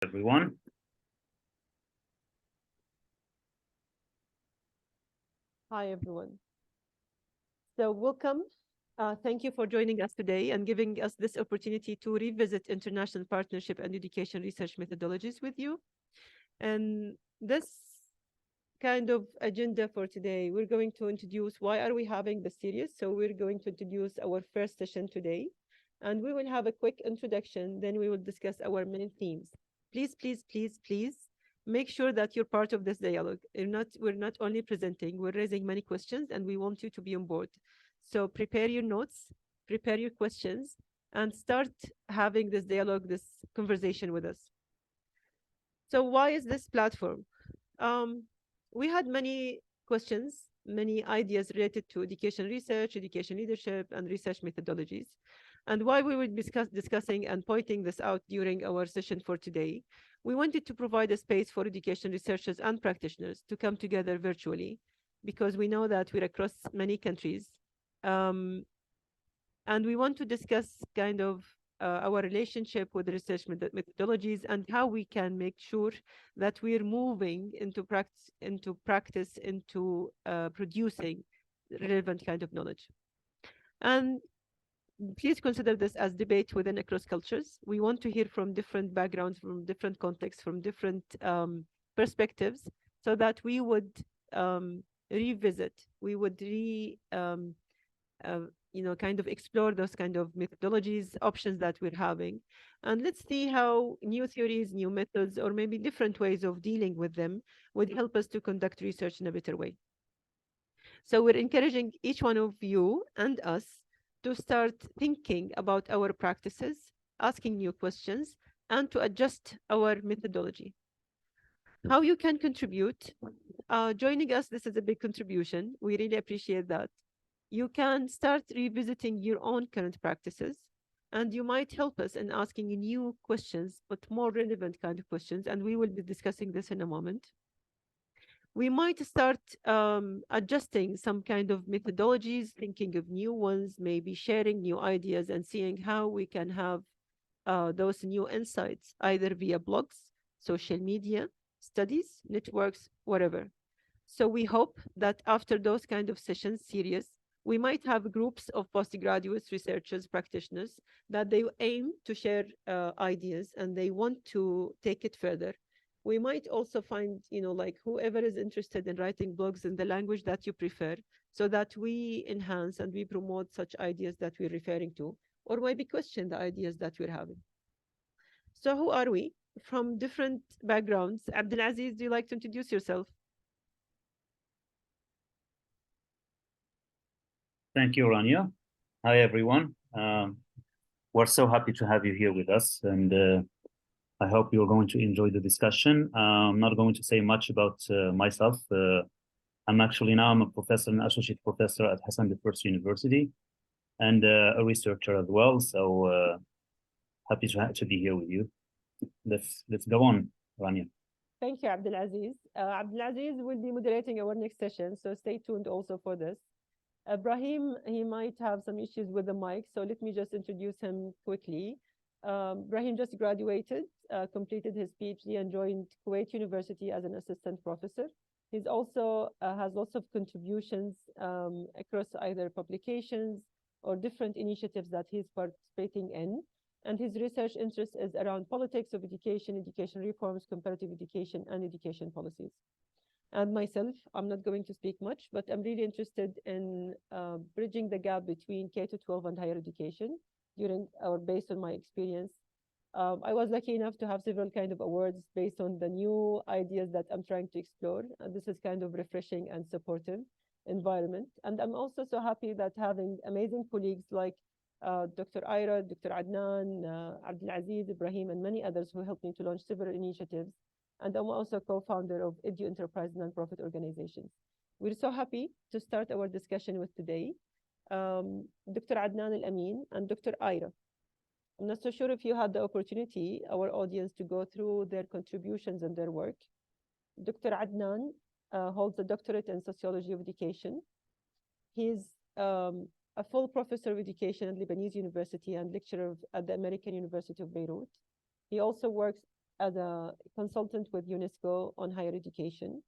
Everyone. Hi, everyone. So, welcome. Thank you for joining us today and giving us this opportunity to revisit international partnership and education research methodologies with you. And this kind of agenda for today, we're going to introduce why are we having this series. So, we're going to introduce our first session today, and we will have a quick introduction. Then we will discuss our main themes. Please, please, please, please make sure that you're part of this dialogue. We're not only presenting, we're raising many questions, and we want you to be on board. So prepare your notes, prepare your questions, and start having this dialogue, this conversation with us. So why is this platform? Um, we had many questions, many ideas related to education research, education leadership, and research methodologies. And why we will be discussing and pointing this out during our session for today, we wanted to provide a space for education researchers and practitioners to come together virtually, because we know that we're across many countries. Um, and we want to discuss kind of our relationship with research methodologies and how we can make sure that we're moving into producing relevant kind of knowledge. And please consider this as debate within across cultures. We want to hear from different backgrounds, from different contexts, from different perspectives, so that we would revisit, we would uh, kind of explore those kind of methodologies, options that we're having. And let's see how new theories, new methods, or maybe different ways of dealing with them would help us to conduct research in a better way. So we're encouraging each one of you and us to start thinking about our practices, asking new questions, and to adjust our methodology. How you can contribute? Joining us, this is a big contribution. We really appreciate that. You can start revisiting your own current practices, and you might help us in asking new questions, but more relevant kind of questions. And we will be discussing this in a moment. We might start adjusting some kind of methodologies, thinking of new ones, maybe sharing new ideas and seeing how we can have those new insights, either via blogs, social media, studies, networks, whatever. So we hope that after those kind of sessions, series, we might have groups of postgraduates, researchers, practitioners that they aim to share ideas and they want to take it further. We might also find, like whoever is interested in writing blogs in the language that you prefer, so that we enhance and we promote such ideas that we're referring to, or maybe question the ideas that we're having. So who are we? From different backgrounds. Abdulaziz, do you like to introduce yourself? Thank you, Rania. Hi, everyone. We're so happy to have you here with us, and I hope you're going to enjoy the discussion. I'm not going to say much about myself. I'm a professor, an associate professor at Hassan the First University, and a researcher as well. So happy to be here with you. Let's go on, Rania. Thank you, Abdulaziz. Abdulaziz will be moderating our next session, so stay tuned also for this. Ibrahim, he might have some issues with the mic, so let me just introduce him quickly. Ibrahim just graduated, completed his PhD, and joined Kuwait University as an assistant professor. He's also has lots of contributions across either publications or different initiatives that he's participating in. And his research interest is around politics of education, education reforms, comparative education, and education policies. And myself, I'm not going to speak much, but I'm really interested in bridging the gap between K to 12 and higher education during or based on my experience. I was lucky enough to have several kind of awards based on the new ideas that I'm trying to explore. And this is kind of refreshing and supportive environment. And I'm also so happy that having amazing colleagues like Dr. Ira, Dr. Adnan, Abdulaziz, Ibrahim, and many others who helped me to launch several initiatives. And I'm also co-founder of Edu Enterprise nonprofit organizations. We're so happy to start our discussion with today, Dr. Adnan Al-Amin and Dr. Ira. I'm not so sure if you had the opportunity, our audience, to go through their contributions and their work. Dr. Adnan holds a doctorate in sociology of education. He's a full professor of education at Lebanese University and lecturer at the American University of Beirut. He also works as a consultant with UNESCO on higher education.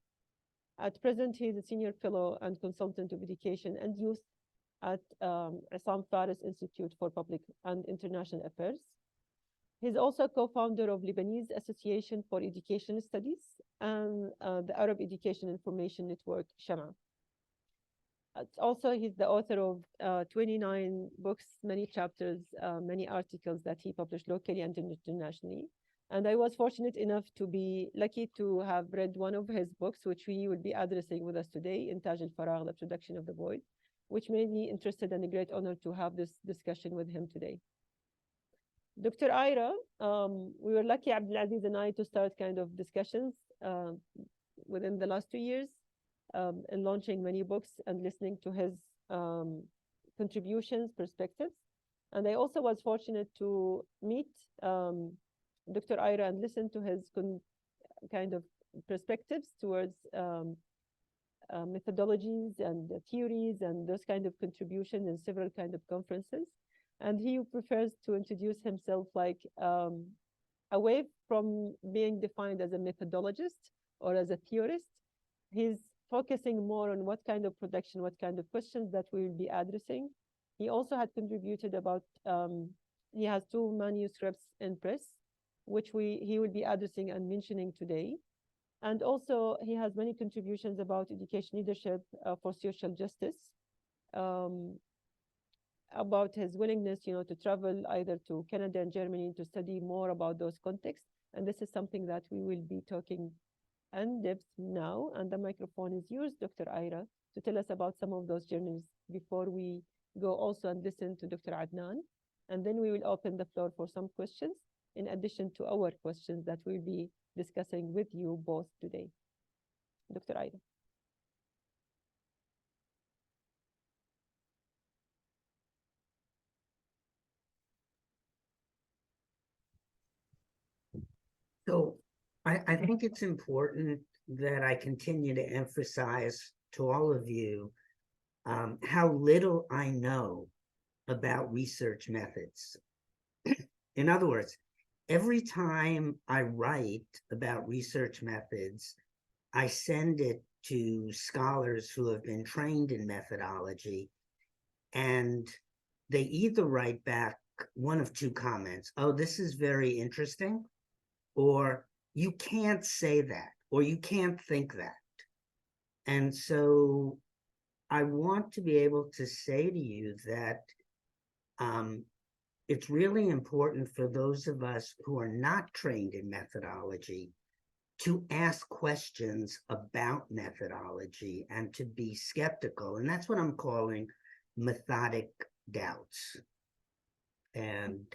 At present, he is a senior fellow and consultant of education and youth at Assam Faris Institute for Public and International Affairs. He's also co-founder of Lebanese Association for Education Studies and the Arab Education Information Network, Shama. Also, he's the author of 29 books, many chapters, many articles that he published locally and internationally. And I was fortunate enough to be lucky to have read one of his books, which we will be addressing with us today, Intaj al-Faragh, The Production of the Void, which made me interested and a great honor to have this discussion with him today. Dr. Ira, we were lucky, Abdulaziz and I, to start kind of discussions within the last 2 years in launching many books and listening to his contributions, perspectives. And I also was fortunate to meet Dr. Ira and listen to his kind of perspectives towards methodologies and theories and those kind of contributions in several kind of conferences. And he prefers to introduce himself like away from being defined as a methodologist or as a theorist. He's focusing more on what kind of production, what kind of questions that we will be addressing. He also had contributed about, he has 2 manuscripts in press, which he will be addressing and mentioning today. And also he has many contributions about education leadership for social justice, about his willingness, to travel either to Canada and Germany to study more about those contexts. And this is something that we will be talking in depth now. And the microphone is yours, Dr. Ira, to tell us about some of those journeys before we go also and listen to Dr. Adnan. And then we will open the floor for some questions, in addition to our questions that we'll be discussing with you both today. Dr. Ira. So I think it's important that I continue to emphasize to all of you how little I know about research methods. In other words, every time I write about research methods, I send it to scholars who have been trained in methodology, and they either write back one of 2 comments: oh, this is very interesting, or you can't say that, or you can't think that. And so I want to be able to say to you that it's really important for those of us who are not trained in methodology to ask questions about methodology and to be skeptical. And that's what I'm calling methodic doubts. And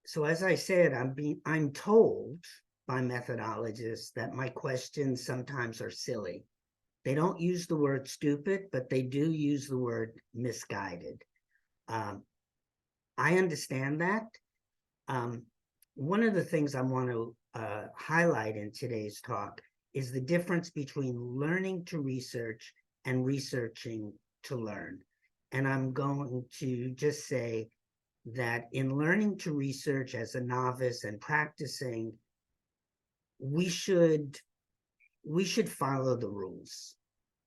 so as I said, I'm told by methodologists that my questions sometimes are silly. They don't use the word stupid, but they do use the word misguided. I understand that. One of the things I want to highlight in today's talk is the difference between learning to research and researching to learn. And I'm going to just say that in learning to research as a novice and practicing, we should follow the rules.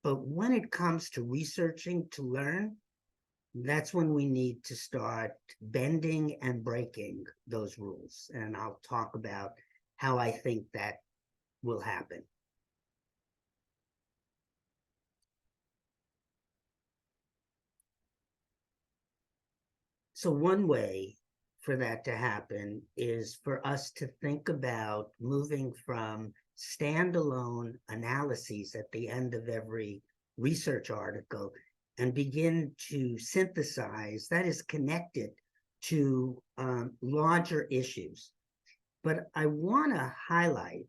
But when it comes to researching to learn, that's when we need to start bending and breaking those rules. And I'll talk about how I think that will happen. So one way for that to happen is for us to think about moving from standalone analyses at the end of every research article and begin to synthesize that is connected to larger issues. But I want to highlight,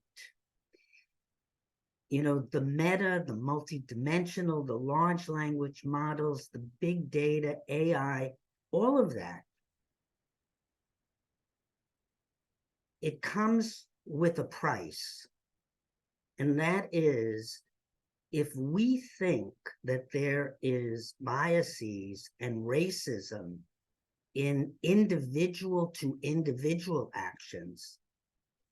the meta, the multidimensional, the large language models, the big data, AI, all of that. It comes with a price. And that is, if we think that there is biases and racism in individual to individual actions,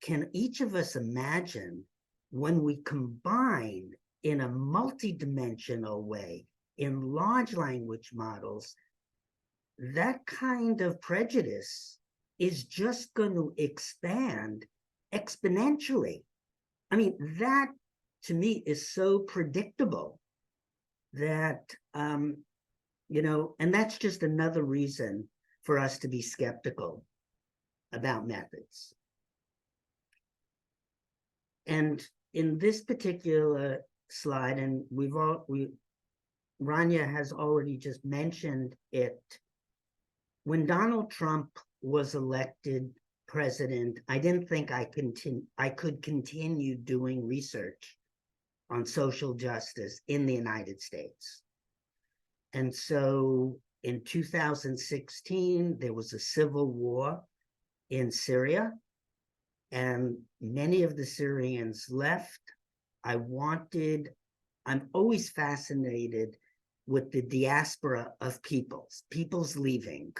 can each of us imagine when we combine in a multidimensional way in large language models, that kind of prejudice is just going to expand exponentially. I mean, that to me is so predictable that, and that's just another reason for us to be skeptical about methods. And in this particular slide, and Rania has already just mentioned it, when Donald Trump was elected president, I didn't think I could continue doing research on social justice in the United States. And so in 2016, there was a civil war in Syria, and many of the Syrians left. I'm always fascinated with the diaspora of people's leaving,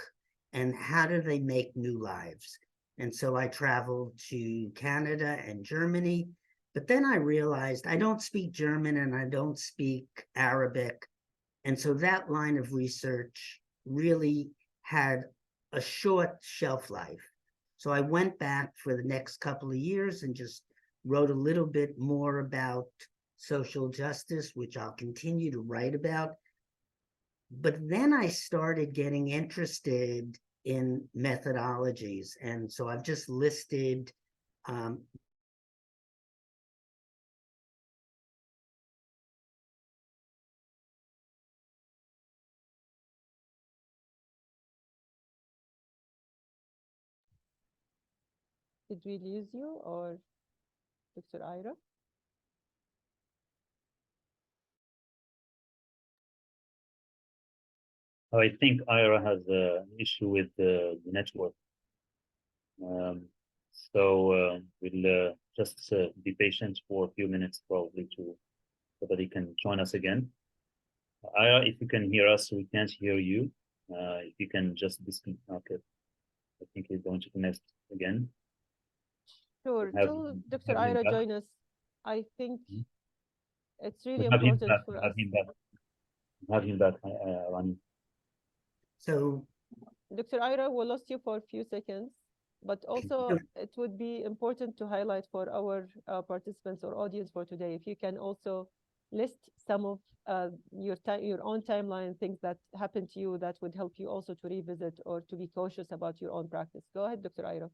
and how do they make new lives? And so I traveled to Canada and Germany, but then I realized I don't speak German and I don't speak Arabic. And so that line of research really had a short shelf life. So I went back for the next couple of years and just wrote a little bit more about social justice, which I'll continue to write about. But then I started getting interested in methodologies. And so I've just listed Did we lose you or Dr. Ira? I think Ira has an issue with the network. We'll just be patient for a few minutes probably so that he can join us again. Ira, if you can hear us, we can't hear you. If you can just disconnect. Okay. I think he's going to connect again. Sure. Till Dr. Ira join us, I think it's really important for us. Have him back, Rani. So, Dr. Ira, we lost you for a few seconds, but also it would be important to highlight for our participants or audience for today, if you can also list some of your own timeline, things that happened to you that would help you also to revisit or to be cautious about your own practice. Go ahead, Dr. Ira.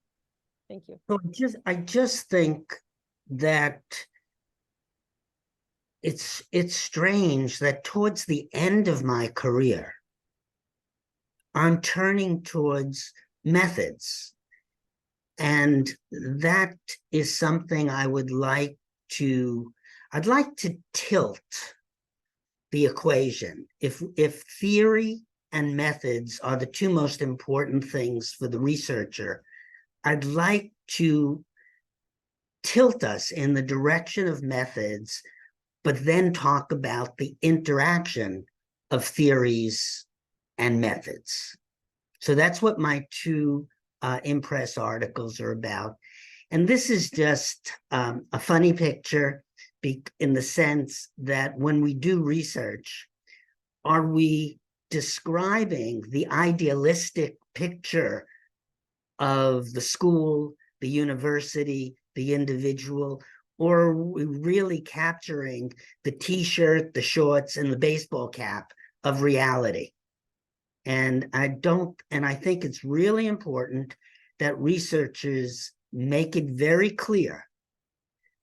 Thank you. So I just think that it's strange that towards the end of my career, I'm turning towards methods. And that is something I'd like to tilt the equation. If theory and methods are the two most important things for the researcher, I'd like to tilt us in the direction of methods, but then talk about the interaction of theories and methods. So that's what my two Impress articles are about. And this is just a funny picture in the sense that when we do research, are we describing the idealistic picture of the school, the university, the individual, or are we really capturing the t-shirt, the shorts, and the baseball cap of reality? And I think it's really important that researchers make it very clear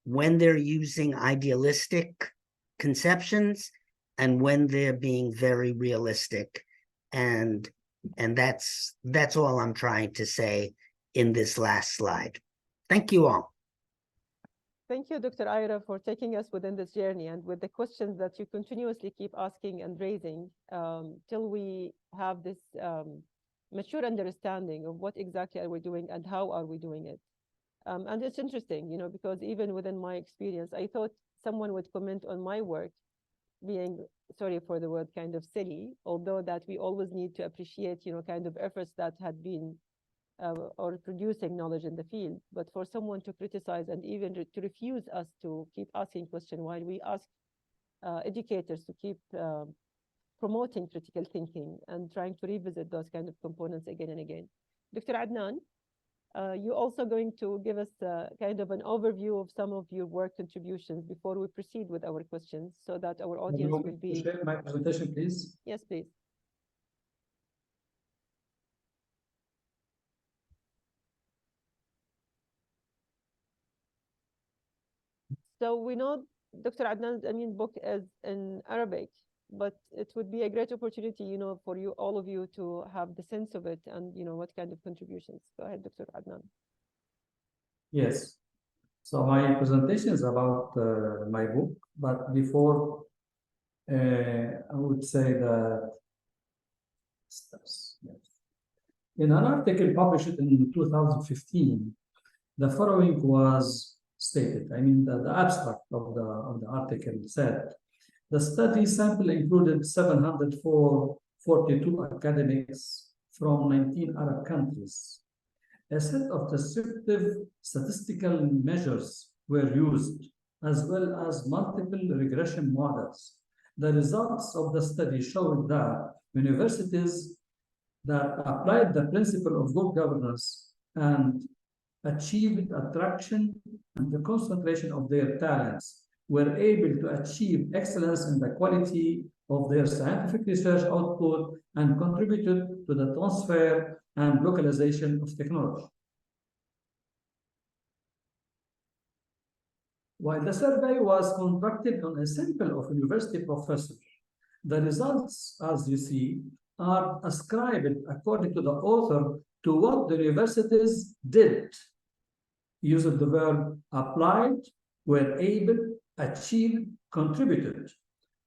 when they're using idealistic conceptions and when they're being very realistic. And that's all I'm trying to say in this last slide. Thank you all. Thank you, Dr. Ira, for taking us within this journey and with the questions that you continuously keep asking and raising till we have this mature understanding of what exactly are we doing and how are we doing it. And it's interesting, because even within my experience, I thought someone would comment on my work being, sorry for the word, kind of silly, although that we always need to appreciate, kind of efforts that had been or producing knowledge in the field. But for someone to criticize and even to refuse us to keep asking questions while we ask educators to keep promoting critical thinking and trying to revisit those kind of components again and again. Dr. Adnan, you're also going to give us kind of an overview of some of your work contributions before we proceed with our questions so that our audience will be... Share my presentation, please. Yes, please. So we know Dr. Adnan's book is in Arabic, but it would be a great opportunity, for you, all of you, to have the sense of it and, what kind of contributions. Go ahead, Dr. Adnan. Yes. So my presentation is about my book, but before I would say that steps. Yes. In an article published in 2015, the following was stated. The abstract of the article said, the study sample included 742 academics from 19 Arab countries. A set of descriptive statistical measures were used, as well as multiple regression models. The results of the study showed that universities that applied the principle of good governance and achieved attraction and the concentration of their talents were able to achieve excellence in the quality of their scientific research output and contributed to the transfer and localization of technology. While the survey was conducted on a sample of university professors, the results, as you see, are ascribed, according to the author, to what the universities did. Using the verb applied, were able, achieved, contributed,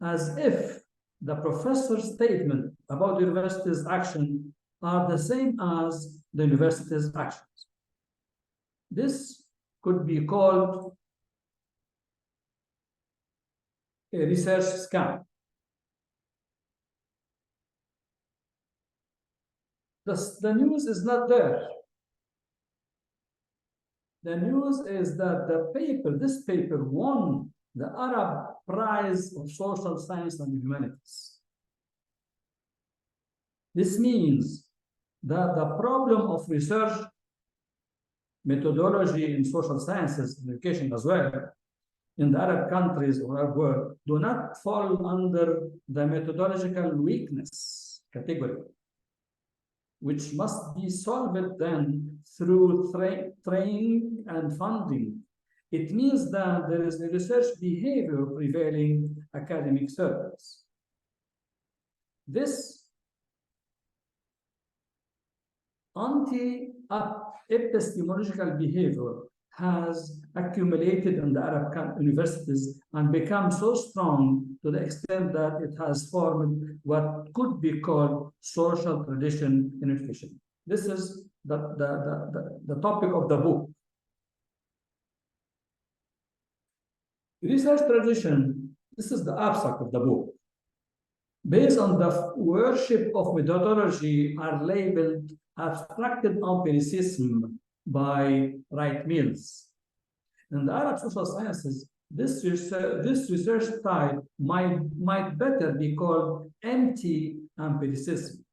as if the professor's statement about the university's action are the same as the university's actions. This could be called a research scam. The news is not there. The news is that this paper won the Arab Prize of Social Science and Humanities. This means that the problem of research methodology in social sciences and education as well in the Arab countries or Arab world do not fall under the methodological weakness category, which must be solved then through training and funding. It means that there is a research behavior prevailing academic circles. This anti-epistemological behavior has accumulated in the Arab universities and become so strong to the extent that it has formed what could be called social tradition in education. This is the topic of the book. Research tradition, this is the abstract of the book. Based on the worship of methodology are labeled abstracted empiricism by Wright Mills. In the Arab social sciences, this research type might better be called empty empiricism.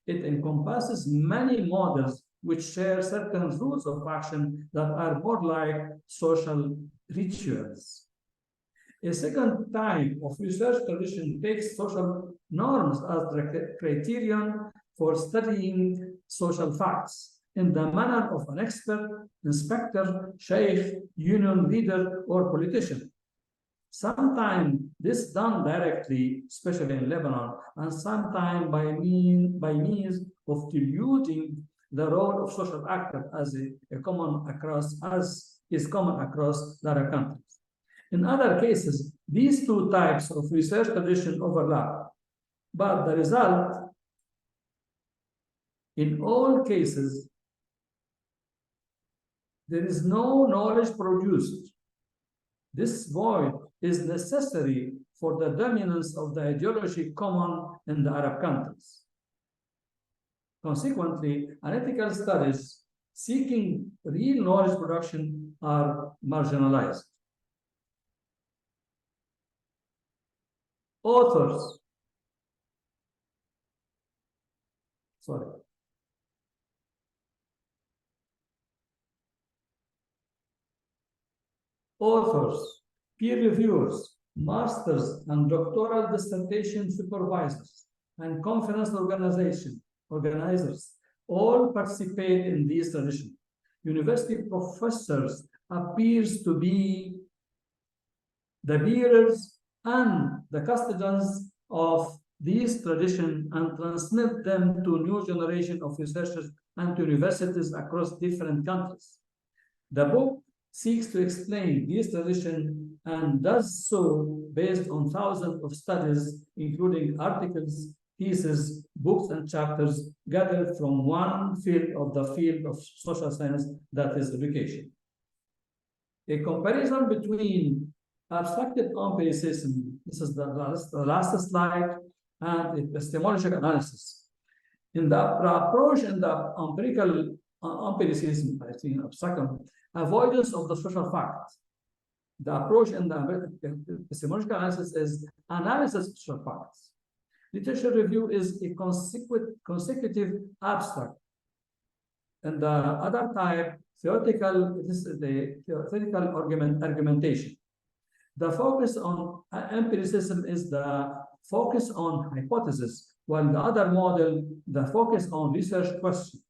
It encompasses many models which share certain rules of action that are more like social rituals. A second type of research tradition takes social norms as the criterion for studying social facts in the manner of an expert, inspector, sheikh, union leader, or politician. Sometimes this is done directly, especially in Lebanon, and sometimes by means of diluting the role of social actor as is common across the Arab countries. In other cases, these two types of research tradition overlap, but the result in all cases, there is no knowledge produced. This void is necessary for the dominance of the ideology common in the Arab countries. Consequently, analytical studies seeking real knowledge production are marginalized. Authors, peer reviewers, masters and doctoral dissertation supervisors, and conference organizers all participate in these traditions. University professors appears to be the bearers and the custodians of these traditions and transmit them to new generation of researchers and to universities across different countries. The book seeks to explain these traditions and does so based on thousands of studies, including articles, theses, books, and chapters gathered from one field of social science, that is education. A comparison between abstracted empiricism, this is the last slide, and epistemological analysis. In the approach in the empirical empiricism, I think abstract, avoidance of the social fact. The approach in the epistemological analysis is analysis of social facts. Literature review is a consecutive abstract. And the other type, theoretical, this is the theoretical argumentation. The focus on empiricism is the focus on hypothesis, while the other model, the focus on research question.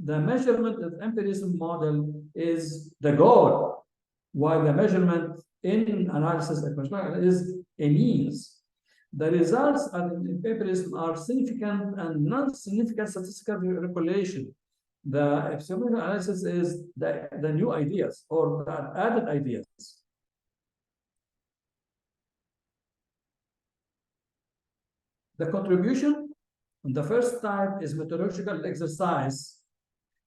The measurement of empirism model is the goal, while the measurement in analysis is a means. The results in empirism are significant and non-significant statistical correlation. The epistemological analysis is the new ideas or the added ideas. The contribution in the first type is methodological exercise,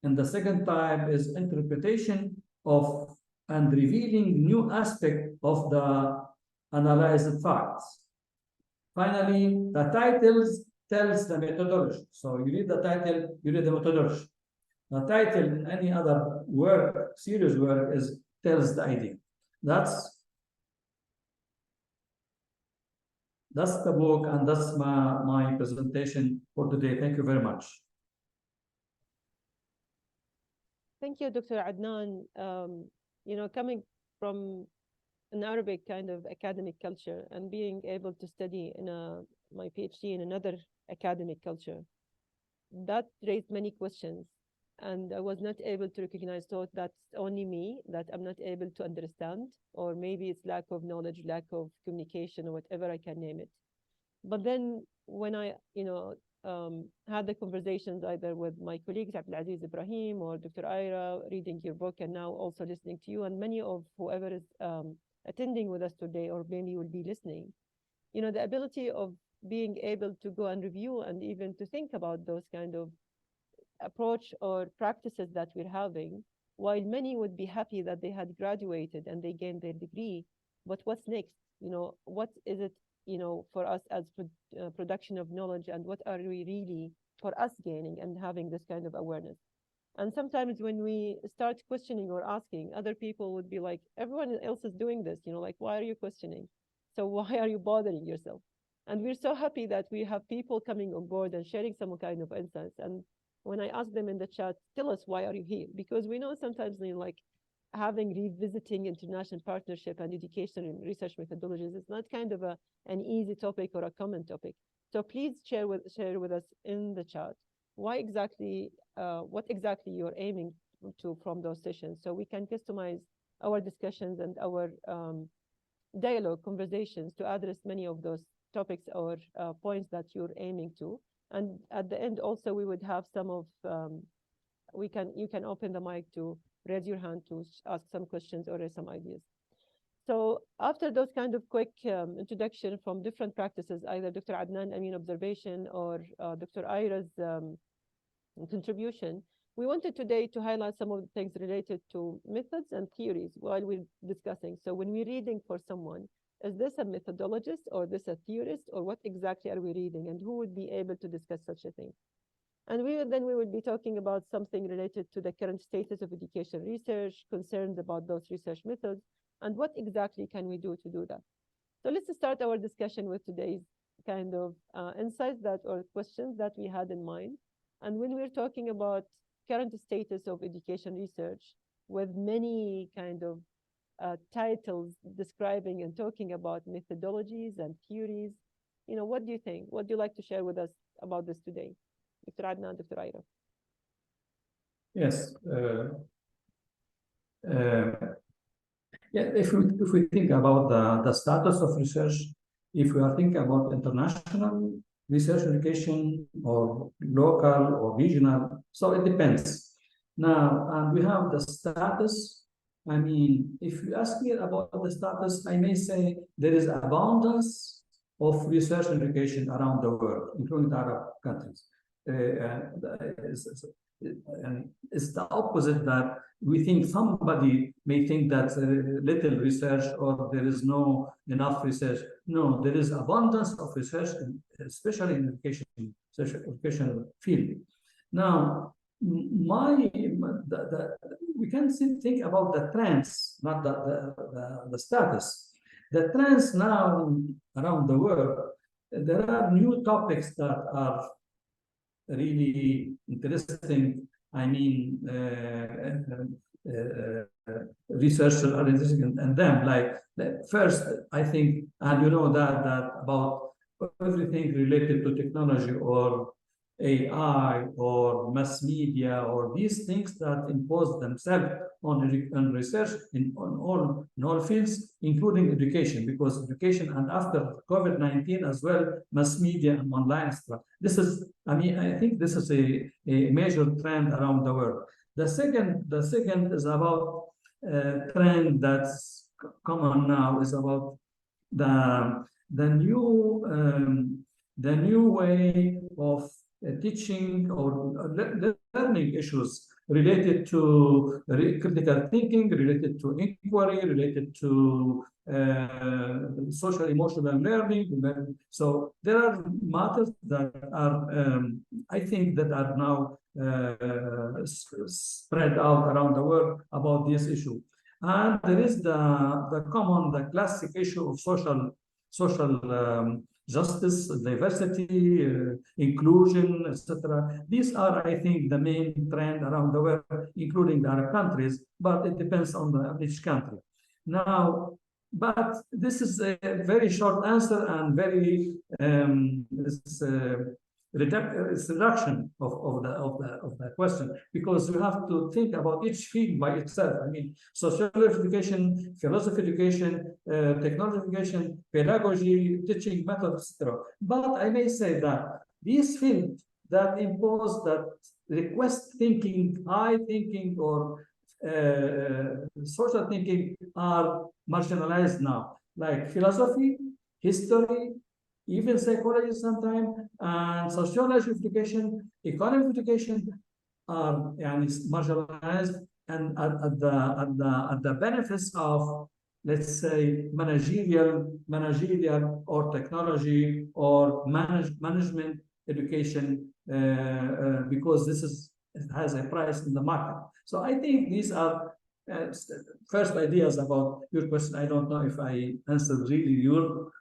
and the second type is interpretation of and revealing new aspect of the analyzed facts. Finally, the titles tells the methodology. So you read the title, you read the methodology. The title in any other work, serious work, tells the idea. That's the book, and that's my presentation for today. Thank you very much. Thank you, Dr. Adnan. Coming from an Arabic kind of academic culture and being able to study in my PhD in another academic culture, that raised many questions. And I was not able to recognize, thought that's only me, that I'm not able to understand, or maybe it's lack of knowledge, lack of communication, or whatever I can name it. But then when I, had the conversations either with my colleagues, Abdulaziz Ibrahim or Dr. Ira, reading your book, and now also listening to you, and many of whoever is attending with us today, or maybe will be listening, the ability of being able to go and review and even to think about those kind of approach or practices that we're having, while many would be happy that they had graduated and they gained their degree, but what's next? What is it, for us as production of knowledge, and what are we really for us gaining and having this kind of awareness? And sometimes when we start questioning or asking, other people would be like, everyone else is doing this, like, why are you questioning? So why are you bothering yourself? And we're so happy that we have people coming on board and sharing some kind of insights. And when I ask them in the chat, tell us, why are you here? Because we know sometimes like having revisiting international partnership and education and research methodologies is not kind of an easy topic or a common topic. So please share with us in the chat what exactly you're aiming to from those sessions, so we can customize our discussions and our dialogue conversations to address many of those topics or points that you're aiming to. And at the end also we would have some of you can open the mic to raise your hand to ask some questions or raise some ideas. So after those kind of quick introduction from different practices, either Dr. Adnan Amin observation or Dr. Ira's contribution, we wanted today to highlight some of the things related to methods and theories while we're discussing. So when we're reading for someone, Is this a methodologist or this a theorist, or what exactly are we reading, and who would be able to discuss such a thing? And we would be talking about something related to the current status of education research, concerns about those research methods, and what exactly can we do to do that. So let's start our discussion with today's kind of insights that or questions that we had in mind. And when we're talking about current status of education research with many kind of titles describing and talking about methodologies and theories, what do you think? What do you like to share with us about this today? Dr. Adnan, Dr. Ira. Yes. Yeah, if we think about the status of research, if we are thinking about international research education or local or regional, so it depends. Now, and we have the status. I mean, if you ask me about the status, I may say there is abundance of research education around the world, including the Arab countries. And it's the opposite, that we think somebody may think that little research or there is no enough research. No, there is abundance of research, especially in education field. Now, we can think about the trends, not the status. The trends now around the world, there are new topics that are really interesting. I mean, researchers are interested in them. Like first, I think, and you know that about everything related to technology or AI or mass media or these things that impose themselves on research on all fields, including education, because education and after COVID-19 as well, mass media and online stuff. This is, I mean, I think this is a major trend around the world. The second is about trend that's common now is about the new way of teaching or learning issues related to critical thinking, related to inquiry, related to social emotional learning. So there are matters that are, I think, that are now spread out around the world about this issue. And there is the classic issue of social justice, diversity, inclusion, etc. These are, I think, the main trend around the world, including the Arab countries, but it depends on each country. Now, but this is a very short answer and very reduction of the question, because you have to think about each field by itself. I mean, sociology education, philosophy education, technology education, pedagogy, teaching methods, etc. But I may say that these fields that impose that request thinking, high thinking, or social thinking are marginalized now, like philosophy, history, even psychology sometimes, and sociology of education, economic of education are marginalized and at the benefits of, let's say, managerial or technology or management education, because it has a price in the market. So I think these are first ideas about your question. I don't know if I answered really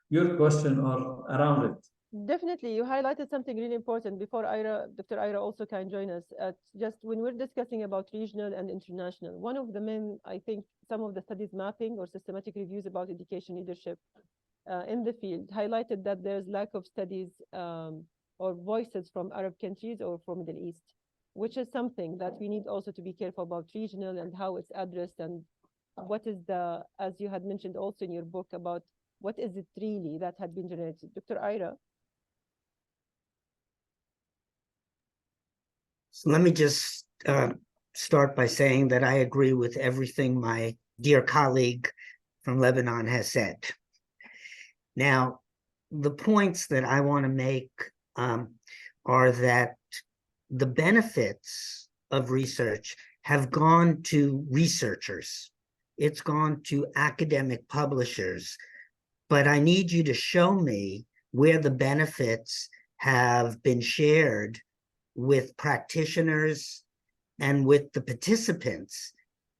your question or around it. Definitely, you highlighted something really important before Dr. Ira also can join us. Just when we're discussing about regional and international, one of the main, I think, some of the studies mapping or systematic reviews about education leadership in the field highlighted that there's lack of studies or voices from Arab countries or from Middle East, which is something that we need also to be careful about regional and how it's addressed, and what is the, as you had mentioned also in your book, about what is it really that had been generated. Dr. Ira? So let me just start by saying that I agree with everything my dear colleague from Lebanon has said. Now, the points that I want to make are that the benefits of research have gone to researchers. It's gone to academic publishers. but I need you to show me where the benefits have been shared with practitioners and with the participants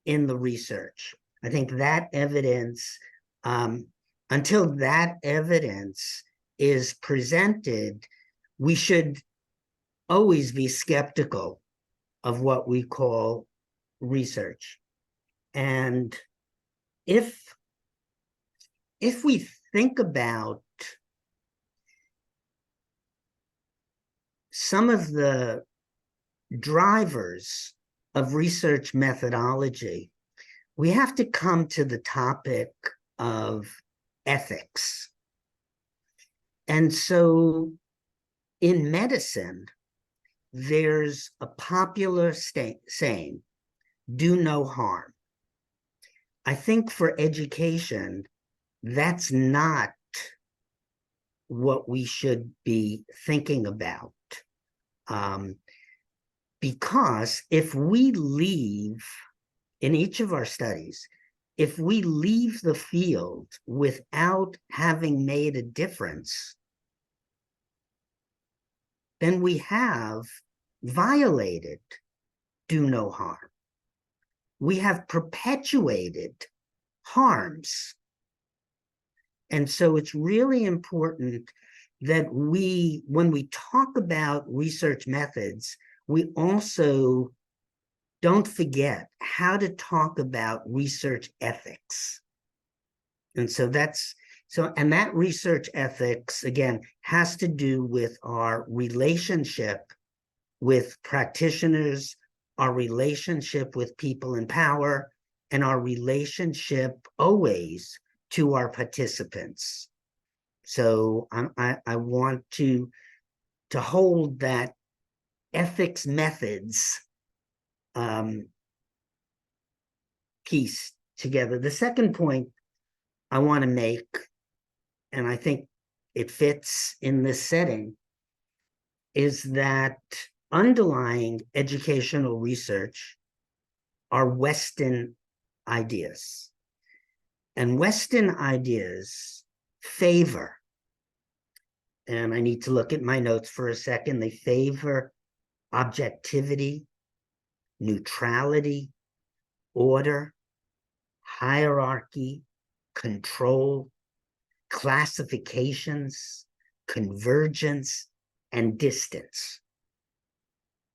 in the research. I think that evidence, until that evidence is presented, we should always be skeptical of what we call research. And if we think about some of the drivers of research methodology, we have to come to the topic of ethics. And so in medicine, there's a popular saying, do no harm. I think for education, that's not what we should be thinking about. Because if we leave, in each of our studies, if we leave the field without having made a difference, then we have violated do no harm. We have perpetuated harms. And so it's really important that when we talk about research methods, we also don't forget how to talk about research ethics. And so and that research ethics, again, has to do with our relationship with practitioners, our relationship with people in power, and our relationship always to our participants. So I want to hold that ethics methods piece together. The second point I want to make, and I think it fits in this setting, is that underlying educational research are Western ideas. And Western ideas favor, and I need to look at my notes for a second, they favor objectivity, neutrality, order, hierarchy, control, classifications, convergence, and distance.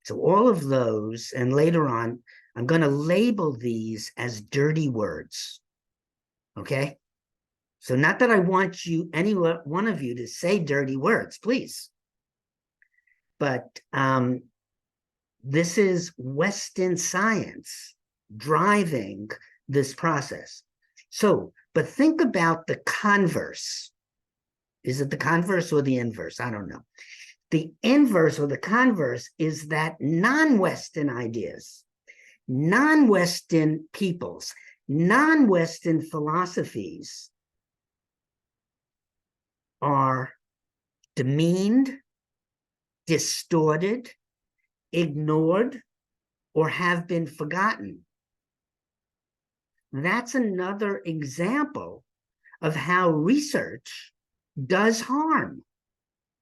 So all of those, and later on, I'm going to label these as dirty words. Okay? So not that I want you, any one of you, to say dirty words, please. But this is Western science driving this process. So, but think about the converse. Is it the converse or the inverse? I don't know. The inverse or the converse is that non-Western ideas, non-Western peoples, non-Western philosophies are demeaned, distorted, ignored, or have been forgotten. That's another example of how research does harm.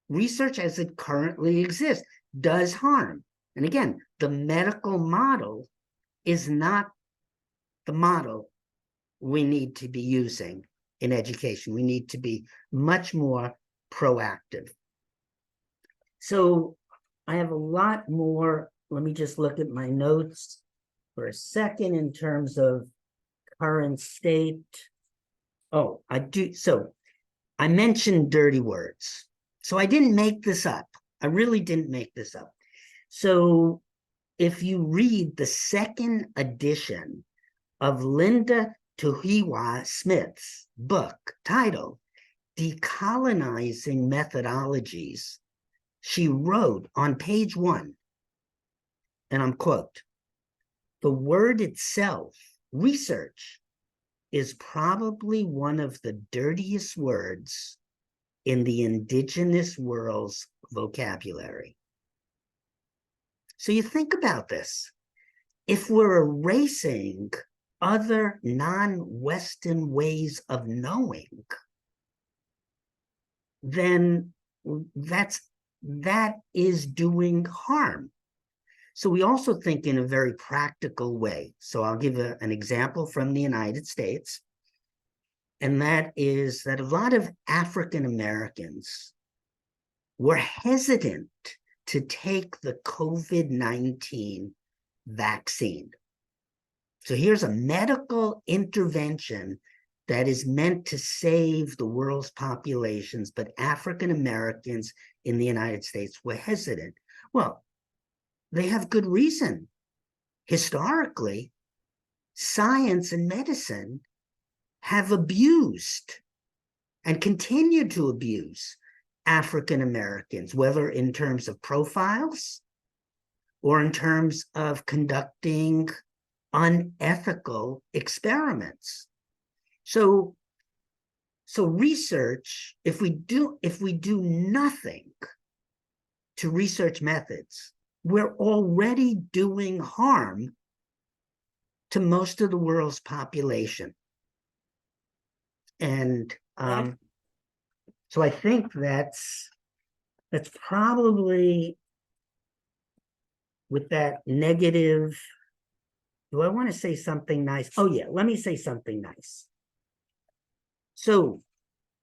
Research as it currently exists does harm. And again, the medical model is not the model we need to be using in education. We need to be much more proactive. So I have a lot more. Let me just look at my notes for a second in terms of current state. Oh, I do. So I mentioned dirty words. So I didn't make this up. I really didn't make this up. So if you read the second edition of Linda Tuhiwa Smith's book titled Decolonizing Methodologies, she wrote on page 1, and I'm quote, "The word itself, research, is probably one of the dirtiest words in the indigenous world's vocabulary." So you think about this. If we're erasing other non-Western ways of knowing, then that is doing harm. So we also think in a very practical way. So I'll give an example from the United States, and that is that a lot of African Americans were hesitant to take the COVID-19 vaccine. So here's a medical intervention that is meant to save the world's populations, but African Americans in the United States were hesitant. Well, they have good reason. Historically, science and medicine have abused and continue to abuse African Americans, whether in terms of profiles or in terms of conducting unethical experiments. So research, if we do nothing to research methods, we're already doing harm to most of the world's population. And so I think that's probably, with that negative, do I want to say something nice? Oh yeah, let me say something nice. So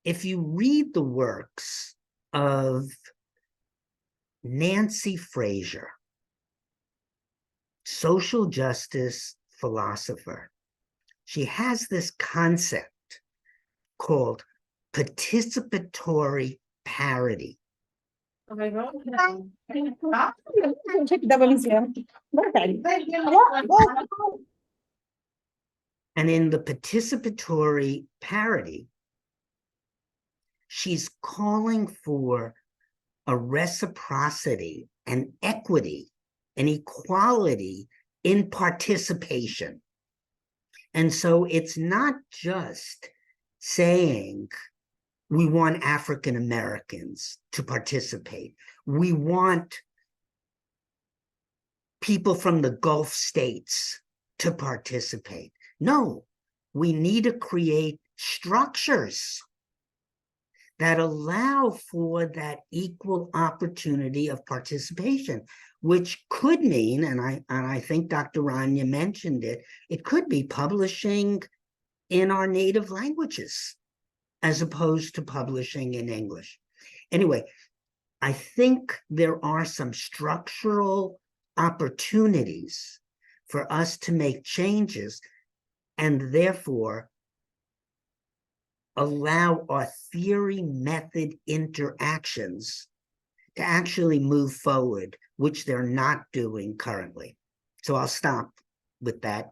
if you read the works of Nancy Fraser, social justice philosopher, she has this concept called participatory parity. And in the participatory parity, she's calling for a reciprocity and equity and equality in participation. And so it's not just saying we want African Americans to participate. We want people from the Gulf states to participate. No, we need to create structures that allow for that equal opportunity of participation, which could mean, and I think Dr. Rania mentioned it, it could be publishing in our native languages as opposed to publishing in English. Anyway, I think there are some structural opportunities for us to make changes and therefore allow our theory method interactions to actually move forward, which they're not doing currently. So I'll stop with that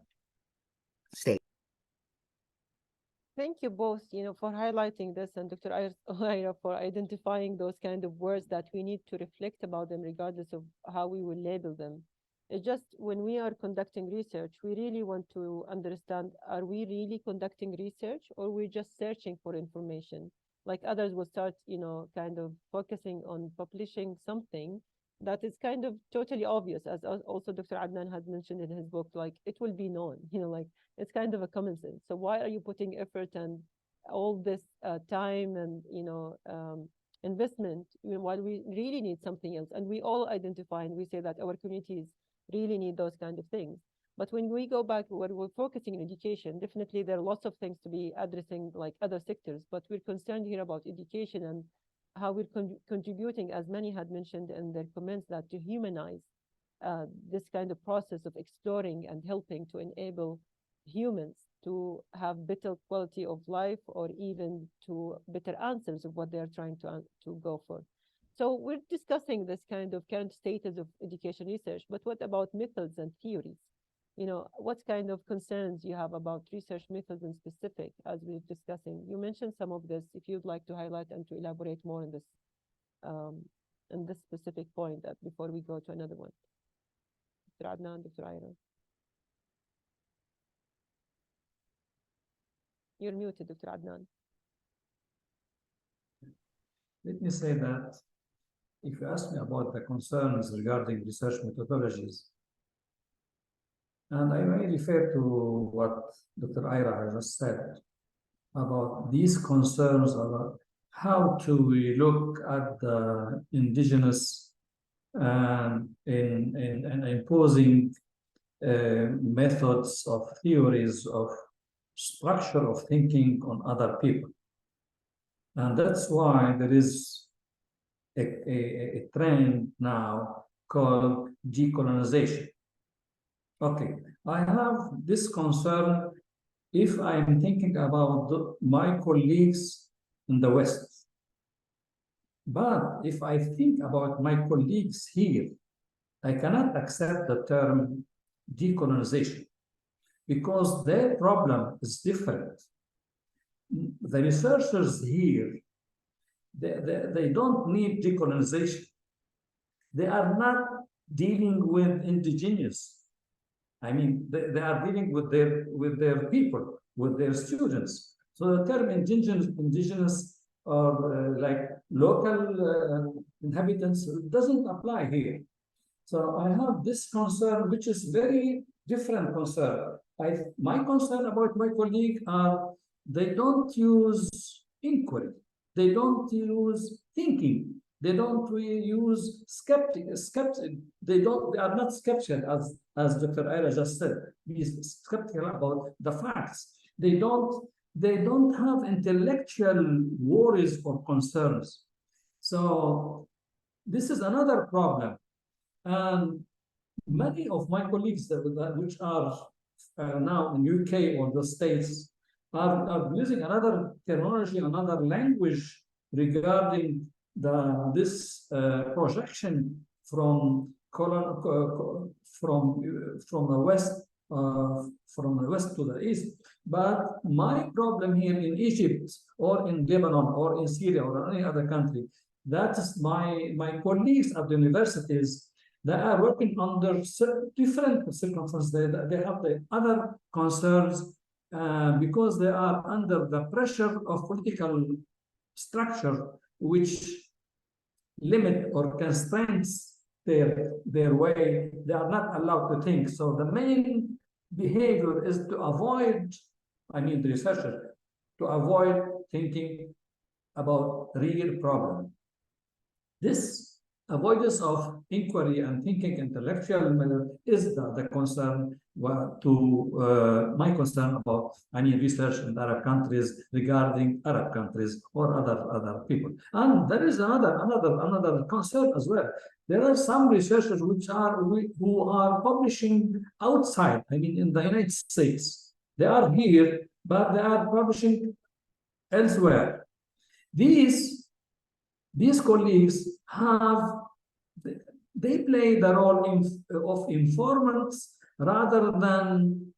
statement. Thank you both, for highlighting this, and Dr. Ira for identifying those kind of words that we need to reflect about them regardless of how we will label them. It's just when we are conducting research, we really want to understand, are we really conducting research or we're just searching for information? Like others will start, kind of focusing on publishing something that is kind of totally obvious, as also Dr. Adnan had mentioned in his book, like it will be known, like it's kind of a common sense. So why are you putting effort and all this time and, investment while we really need something else? And we all identify and we say that our communities really need those kind of things. But when we go back, when we're focusing on education, definitely there are lots of things to be addressing like other sectors, but we're concerned here about education and how we're contributing, as many had mentioned in their comments, that to humanize this kind of process of exploring and helping to enable humans to have better quality of life or even to better answers of what they're trying to go for. So we're discussing this kind of current status of education research, but what about methods and theories? What kind of concerns you have about research methods in specific as we're discussing? You mentioned some of this, if you'd like to highlight and to elaborate more in this specific point that before we go to another one. Dr. Adnan, Dr. Ira. You're muted, Dr. Adnan. Let me say that if you ask me about the concerns regarding research methodologies, and I may refer to what Dr. Ira has just said about these concerns how to we look at the indigenous in imposing methods of theories of structure of thinking on other people. And that's why there is a trend now called decolonization. Okay, I have this concern if I'm thinking about my colleagues in the West. But if I think about my colleagues here, I cannot accept the term decolonization because their problem is different. The researchers here, they don't need decolonization. They are not dealing with indigenous. I mean, they are dealing with their people, with their students. So the term indigenous or like local inhabitants doesn't apply here. So I have this concern, which is very different concern. My concern about my colleague are they don't use inquiry, they don't use thinking, they don't really use they are not skeptical as Dr. Ira just said. He's skeptical about the facts. They don't have intellectual worries or concerns. So this is another problem. And many of my colleagues which are now in UK or the States are using another terminology, another language regarding this projection from the west to the east. But my problem here in Egypt or in Lebanon or in Syria or any other country, that is my colleagues at the universities. They are working under different circumstances. They have the other concerns because they are under the pressure of political structure, which limit or constraints their way. They are not allowed to think. So the main behavior is to avoid, the researcher, to avoid thinking about real problem. This avoidance of inquiry and thinking intellectual method is the concern to my concern about research in Arab countries regarding Arab countries or other people. And there is another concern as well. There are some researchers who are publishing outside, in the United States. They are here, but they are publishing elsewhere. These colleagues they play the role of informants rather than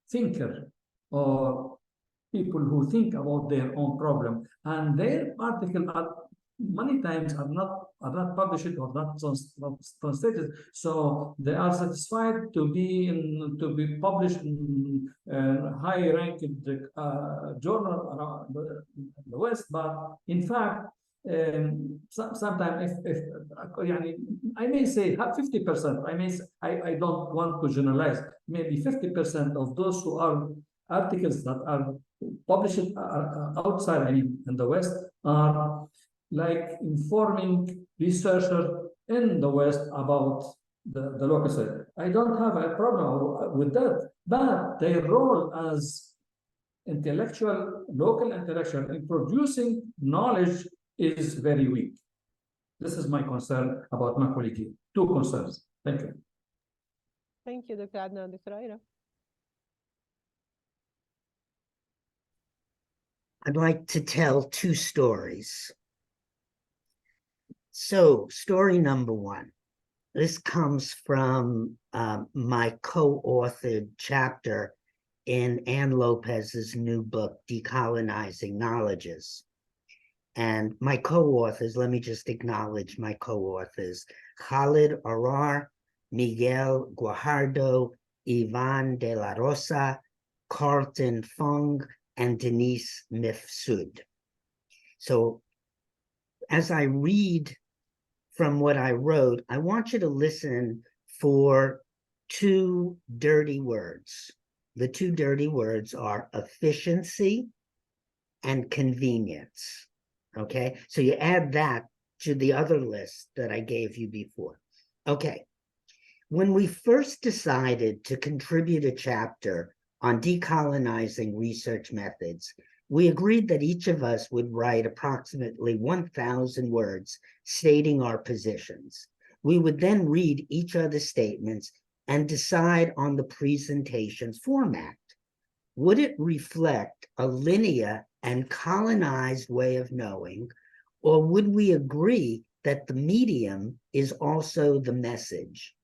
thinker or people who think about their own problem. And their articles many times are not published or not translated, so they are satisfied to be published in high-ranked journal around the West. But in fact, sometimes if I may say 50%. I don't want to generalize. Maybe 50% of those who are articles that are published outside, in the West, are like informing researchers in the West about the local side. I don't have a problem with that, but their role as local intellectual in producing knowledge is very weak. This is my concern about my colleague. Two concerns. Thank you. Thank you, Dr. Adnan. Dr. Ira. I'd like to tell two stories. So, story number one. This comes from my co-authored chapter in Ann Lopez's new book, Decolonizing Knowledges. And my co-authors, let me just acknowledge my co-authors, Khalid Arar, Miguel Guajardo, Ivan de la Rosa, Carlton Fung, and Denise Mifsud. So as I read from what I wrote, I want you to listen for two dirty words. The two dirty words are efficiency and convenience. Okay, so you add that to the other list that I gave you before. Okay, when we first decided to contribute a chapter on decolonizing research methods, we agreed that each of us would write approximately 1,000 words stating our positions. We would then read each other's statements and decide on the presentation's format. Would it reflect a linear and colonized way of knowing, or would we agree that the medium is also the message?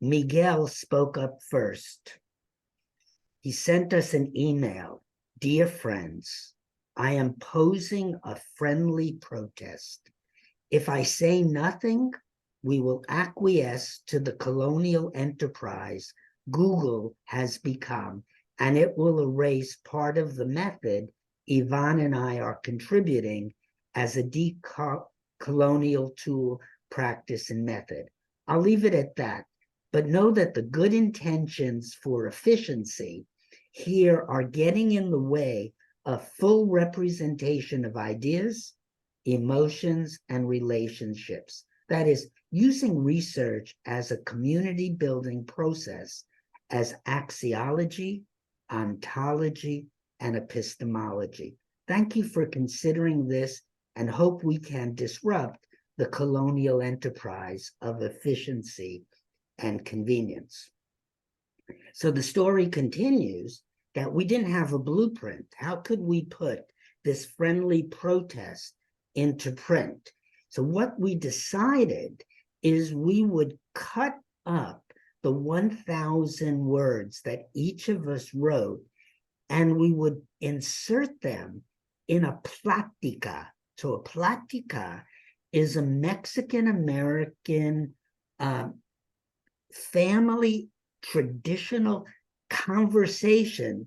Miguel spoke up first. He sent us an email. Dear friends, I am posing a friendly protest. If I say nothing, we will acquiesce to the colonial enterprise Google has become, and it will erase part of the method Ivan and I are contributing as a decolonial tool, practice, and method. I'll leave it at that, but know that the good intentions for efficiency here are getting in the way of full representation of ideas, emotions, and relationships. That is, using research as a community building process as axiology, ontology, and epistemology. Thank you for considering this and hope we can disrupt the colonial enterprise of efficiency and convenience. So the story continues that we didn't have a blueprint. How could we put this friendly protest into print? So what we decided is we would cut up the 1,000 words that each of us wrote, and we would insert them in a plática. So a plática is a Mexican-American family traditional conversation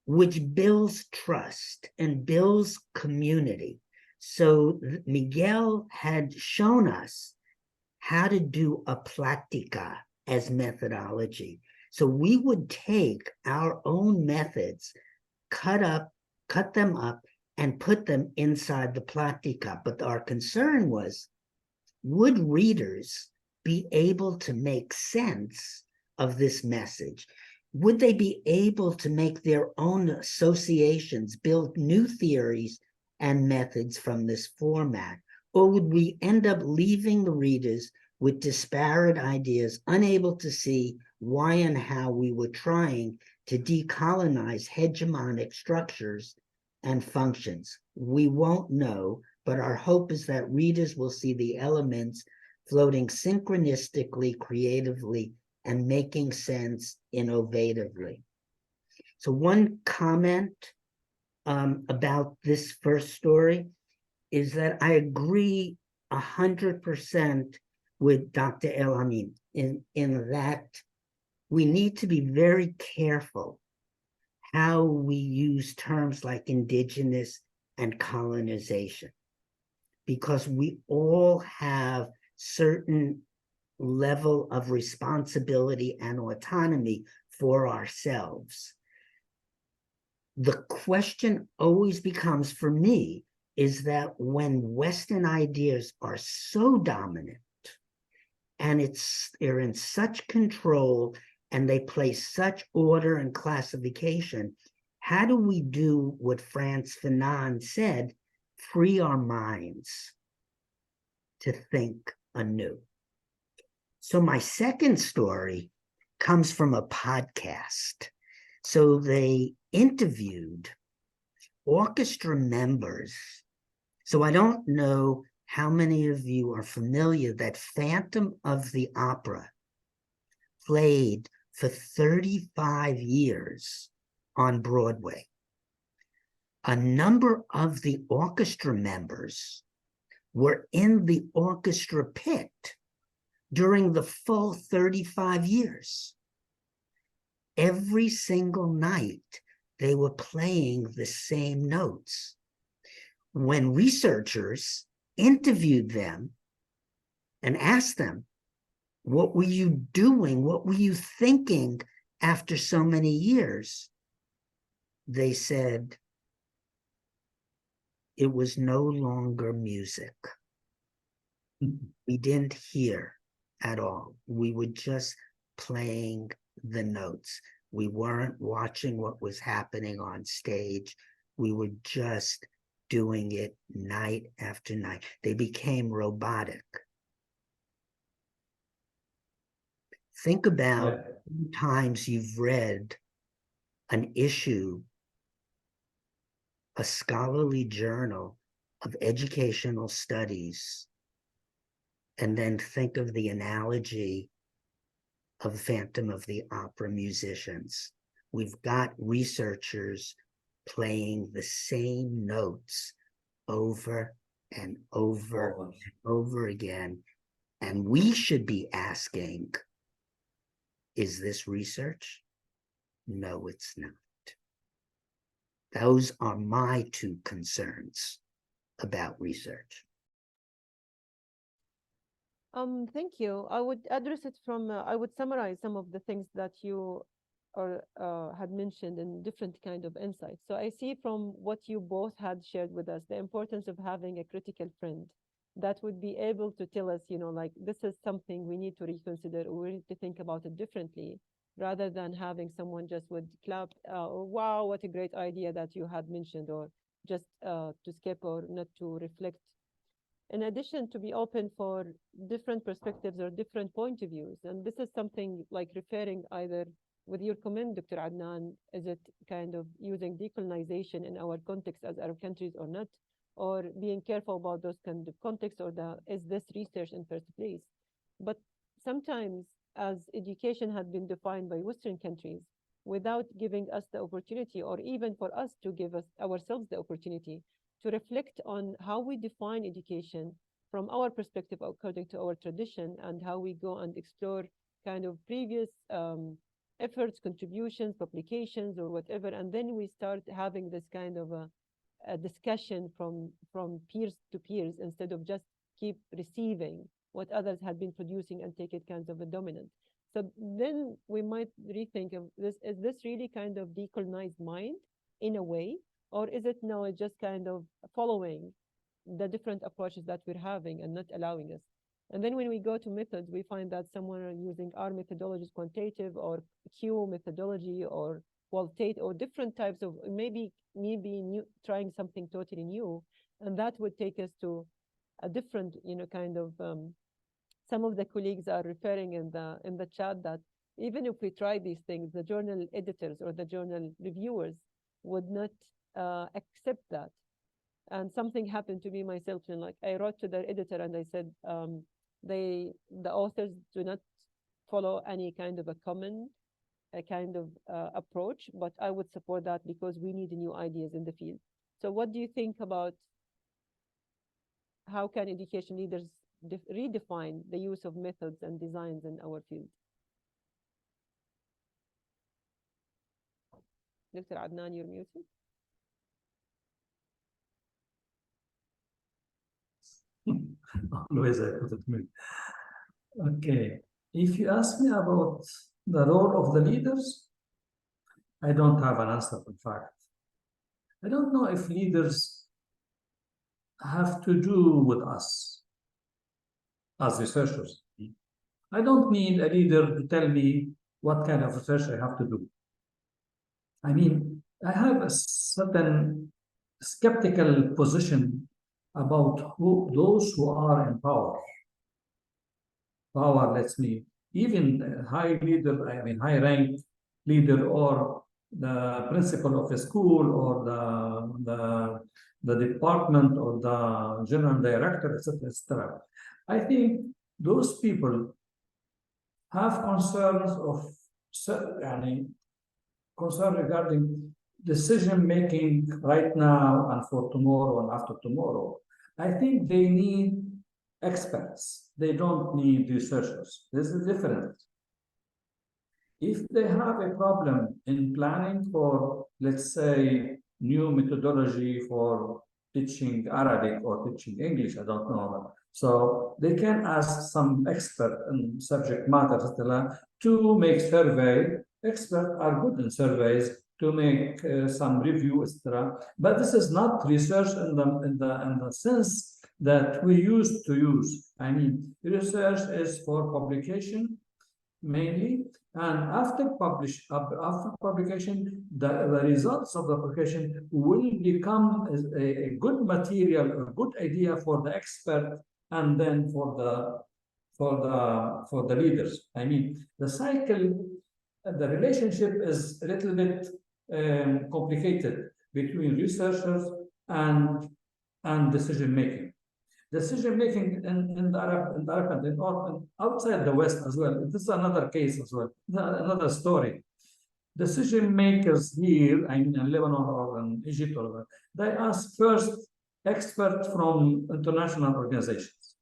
which builds trust and builds community. So Miguel had shown us how to do a plática as methodology. So we would take our own methods, cut them up, and put them inside the plática. But our concern was, would readers be able to make sense of this message? Would they be able to make their own associations, build new theories and methods from this format? Or would we end up leaving the readers with disparate ideas, unable to see why and how we were trying to decolonize hegemonic structures and functions? We won't know, but our hope is that readers will see the elements floating synchronistically, creatively, and making sense innovatively. So one comment about this first story is that I agree 100% with Dr. El-Amin in that we need to be very careful how we use terms like indigenous and colonization, because we all have certain level of responsibility and autonomy for ourselves. The question always becomes for me is that when Western ideas are so dominant and they're in such control and they place such order and classification, how do we do what Frantz Fanon said, free our minds to think anew? So my second story comes from a podcast. So they interviewed orchestra members. So I don't know how many of you are familiar that Phantom of the Opera played for 35 years on Broadway. A number of the orchestra members were in the orchestra pit during the full 35 years. Every single night, they were playing the same notes. When researchers interviewed them and asked them, what were you doing? What were you thinking after so many years? They said, it was no longer music. We didn't hear at all. We were just playing the notes. We weren't watching what was happening on stage. We were just doing it night after night. They became robotic. Think about times you've read an issue, a scholarly journal of educational studies, and then think of the analogy of Phantom of the Opera musicians. We've got researchers playing the same notes over and over and over again. And we should be asking, is this research? No, it's not. Those are my two concerns about research. Thank you. I would address it from, I would summarize some of the things that you had mentioned in different kind of insights. So I see from what you both had shared with us, the importance of having a critical friend that would be able to tell us, like, this is something we need to reconsider, or we need to think about it differently, rather than having someone just would clap, oh, wow, what a great idea that you had mentioned, or just to skip or not to reflect. In addition, to be open for different perspectives or different point of views. And this is something like referring either with your comment, Dr. Adnan, is it kind of using decolonization in our context as Arab countries or not, or being careful about those kind of contexts, or is this research in first place? But sometimes, as education had been defined by Western countries, without giving us the opportunity, or even for us to give us ourselves the opportunity to reflect on how we define education from our perspective according to our tradition, and how we go and explore kind of previous efforts, contributions, publications, or whatever. And then we start having this kind of a discussion from peers to peers, instead of just keep receiving what others had been producing and take it kind of a dominant. So then we might rethink of this, is this really kind of decolonized mind in a way? Or is it no, it's just kind of following the different approaches that we're having and not allowing us? And then when we go to methods, we find that someone are using our methodologies, quantitative or Q methodology, or qualitative, or different types of maybe new, trying something totally new. And that would take us to a different, kind of, some of the colleagues are referring in the chat that even if we try these things, the journal editors or the journal reviewers would not accept that. And something happened to me myself, and like I wrote to the editor and I said, the authors do not follow any kind of a common kind of approach, but I would support that because we need new ideas in the field. So what do you think about how can education leaders redefine the use of methods and designs in our field? Dr. Adnan, you're muted. Always I put it mute. Okay. If you ask me about the role of the leaders, I don't have an answer, in fact. I don't know if leaders have to do with us as researchers. I don't need a leader to tell me what kind of research I have to do. I mean, I have a certain skeptical position about those who are in power. Power lets me, even high leader, I mean, high ranked leader, or the principal of a school, or the department, or the general director, etc., etc. I think those people have concerns of concern regarding decision making right now and for tomorrow and after tomorrow. I think they need experts. They don't need researchers. This is different. If they have a problem in planning for, let's say, new methodology for teaching Arabic or teaching English, I don't know. So they can ask some expert in subject matter to make survey. Experts are good in surveys to make some review, etc. But this is not research in the sense that we used to use. I mean, research is for publication mainly, and after publication, the results of the publication will become a good material, a good idea for the expert, and then for the leaders. I mean, the cycle, the relationship is a little bit complicated between researchers and decision making. Decision making in the Arab country, or outside the West as well. This is another case as well, another story. Decision makers here, I mean, in Lebanon or in Egypt, or they ask first experts from international organizations,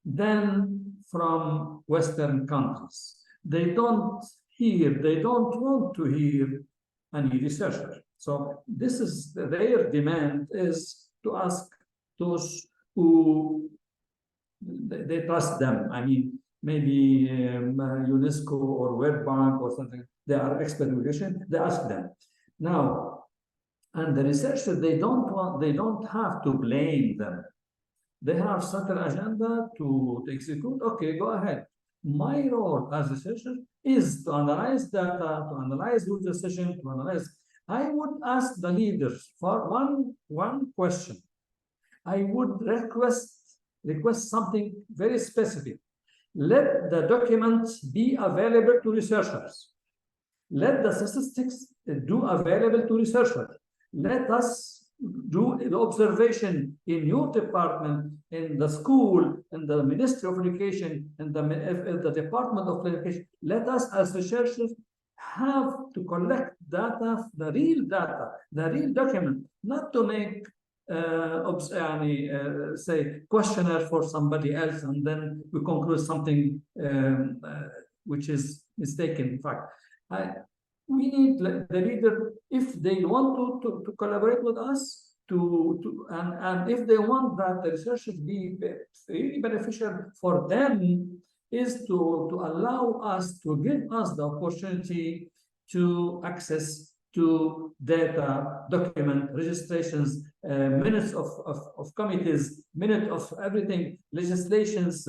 then from Western countries. They don't want to hear any researcher. So this is their demand, is to ask those who they trust them. I mean, maybe UNESCO or World Bank or something, they are expert in education, they ask them. Now, and the researchers, they don't have to blame them. They have certain agenda to execute. Okay, go ahead. My role as a researcher is to analyze data, to analyze your decision, to analyze. I would ask the leaders for one question. I would request something very specific. Let the documents be available to researchers. Let the statistics do available to researchers. Let us do the observation in your department, in the school, in the Ministry of Education, in the Department of Education. Let us as researchers have to collect data, the real document, not to make say questionnaire for somebody else, and then we conclude something which is mistaken. In fact, we need the leader, if they want to collaborate with us, and if they want that the research should be really beneficial for them, is to allow us, to give us the opportunity to access to data, document, registrations, minutes of committees, minutes of everything, legislations,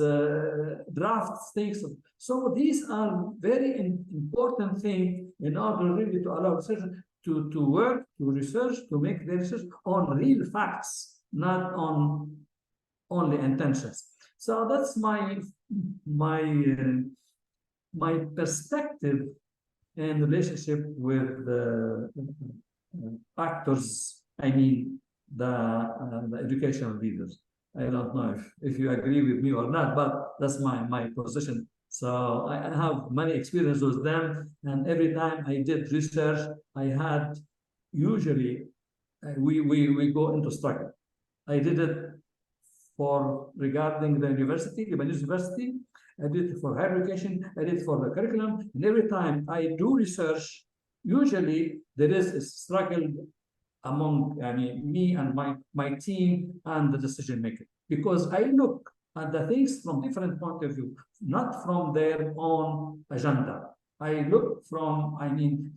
drafts, things. So these are very important things in order really to allow researchers to work, to research, to make their research on real facts, not on only intentions. So that's my perspective in relationship with the actors, I mean, the educational leaders. I don't know if you agree with me or not, but that's my position. So I have many experiences with them, and every time I did research, I had usually we go into struggle. I did it regarding the university, Lebanese University. I did it for higher education, I did it for the curriculum, and every time I do research, usually there is a struggle among me and my team and the decision maker, because I look at the things from different point of view, not from their own agenda. I look from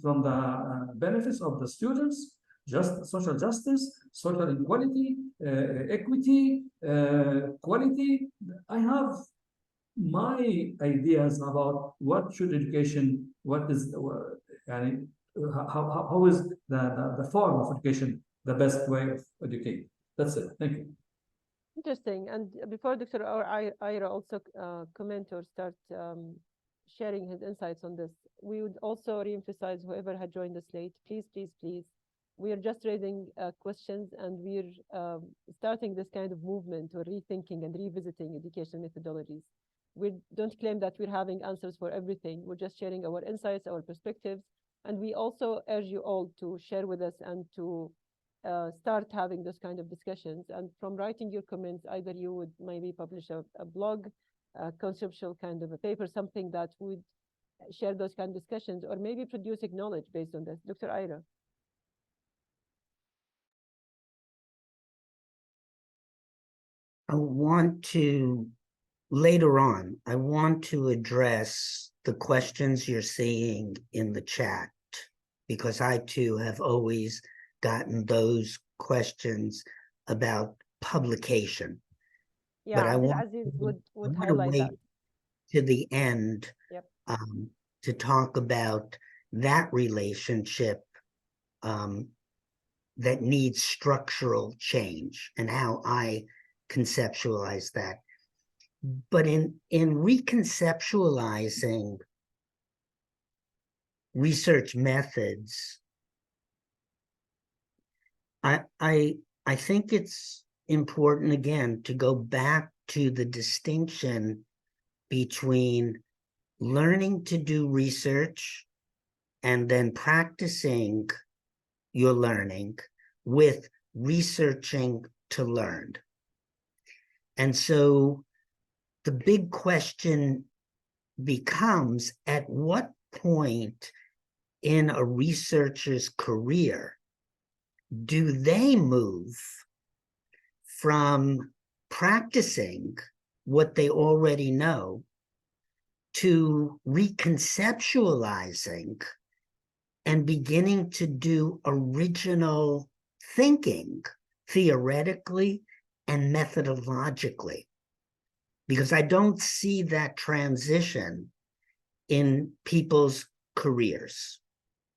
the benefits of the students, social justice, social equality, equity, quality. I have my ideas about what should education, what is how is the form of education the best way of educating. That's it. Thank you. Interesting. And before Dr. Ira also comment or start sharing his insights on this, we would also reemphasize whoever had joined us late, please, please, please. We are just raising questions, and we're starting this kind of movement or rethinking and revisiting education methodologies. We don't claim that we're having answers for everything. We're just sharing our insights, our perspectives, and we also urge you all to share with us and to start having those kind of discussions. And from writing your comments, either you would maybe publish a blog, a conceptual kind of a paper, something that would share those kind of discussions, or maybe producing knowledge based on this. Dr. Ira. I want to, later on, I want to address the questions you're seeing in the chat, because I too have always gotten those questions about publication. Yeah, But I Abdul want, Aziz I would want to highlight wait that. to the end Yep. to talk about that relationship that needs structural change and how I conceptualize that. But in reconceptualizing research methods, I think it's important again to go back to the distinction between learning to do research and then practicing your learning with researching to learn. And so the big question becomes, at what point in a researcher's career do they move from practicing what they already know to reconceptualizing and beginning to do original thinking, theoretically and methodologically? Because I don't see that transition in people's careers.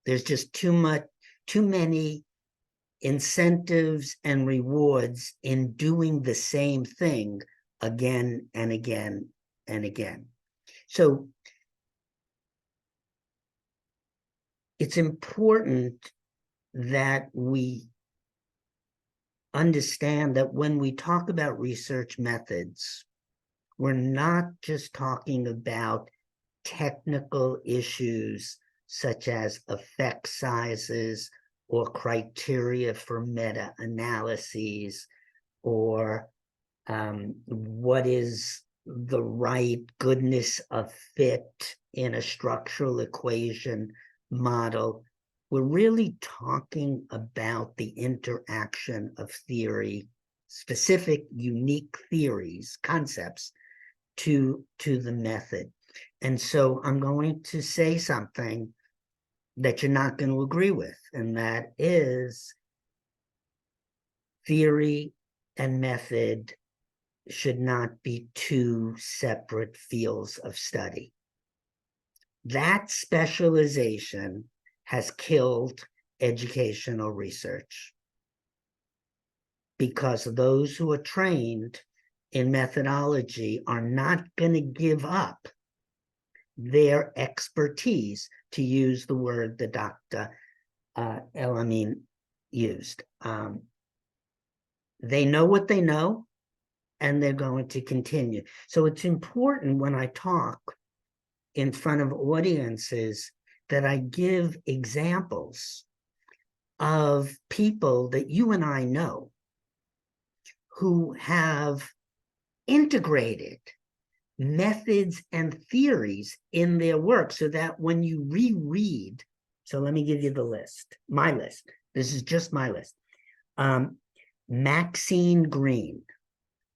There's just too many incentives and rewards in doing the same thing again and again and again. So it's important that we understand that when we talk about research methods, we're not just talking about technical issues such as effect sizes or criteria for meta-analyses, or what is the right goodness of fit in a structural equation model. We're really talking about the interaction of theory, specific, unique theories, concepts to the method. And so I'm going to say something that you're not going to agree with, and that is theory and method should not be two separate fields of study. That specialization has killed educational research, because those who are trained in methodology are not going to give up their expertise, to use the word that Dr. El-Amin used. They know what they know, and they're going to continue. So it's important when I talk in front of audiences that I give examples of people that you and I know who have integrated methods and theories in their work, so that when you reread, so let me give you the list, my list. This is just my list. Maxine Green,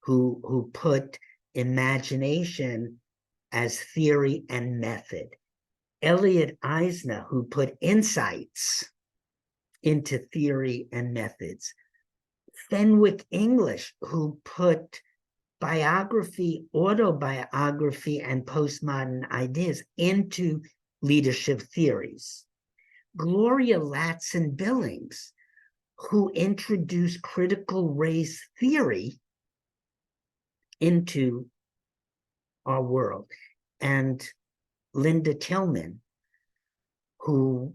who put imagination as theory and method. Elliot Eisner, who put insights into theory and methods. Fenwick English, who put biography, autobiography, and postmodern ideas into leadership theories. Gloria Ladson-Billings, who introduced critical race theory into our world. And Linda Tillman, who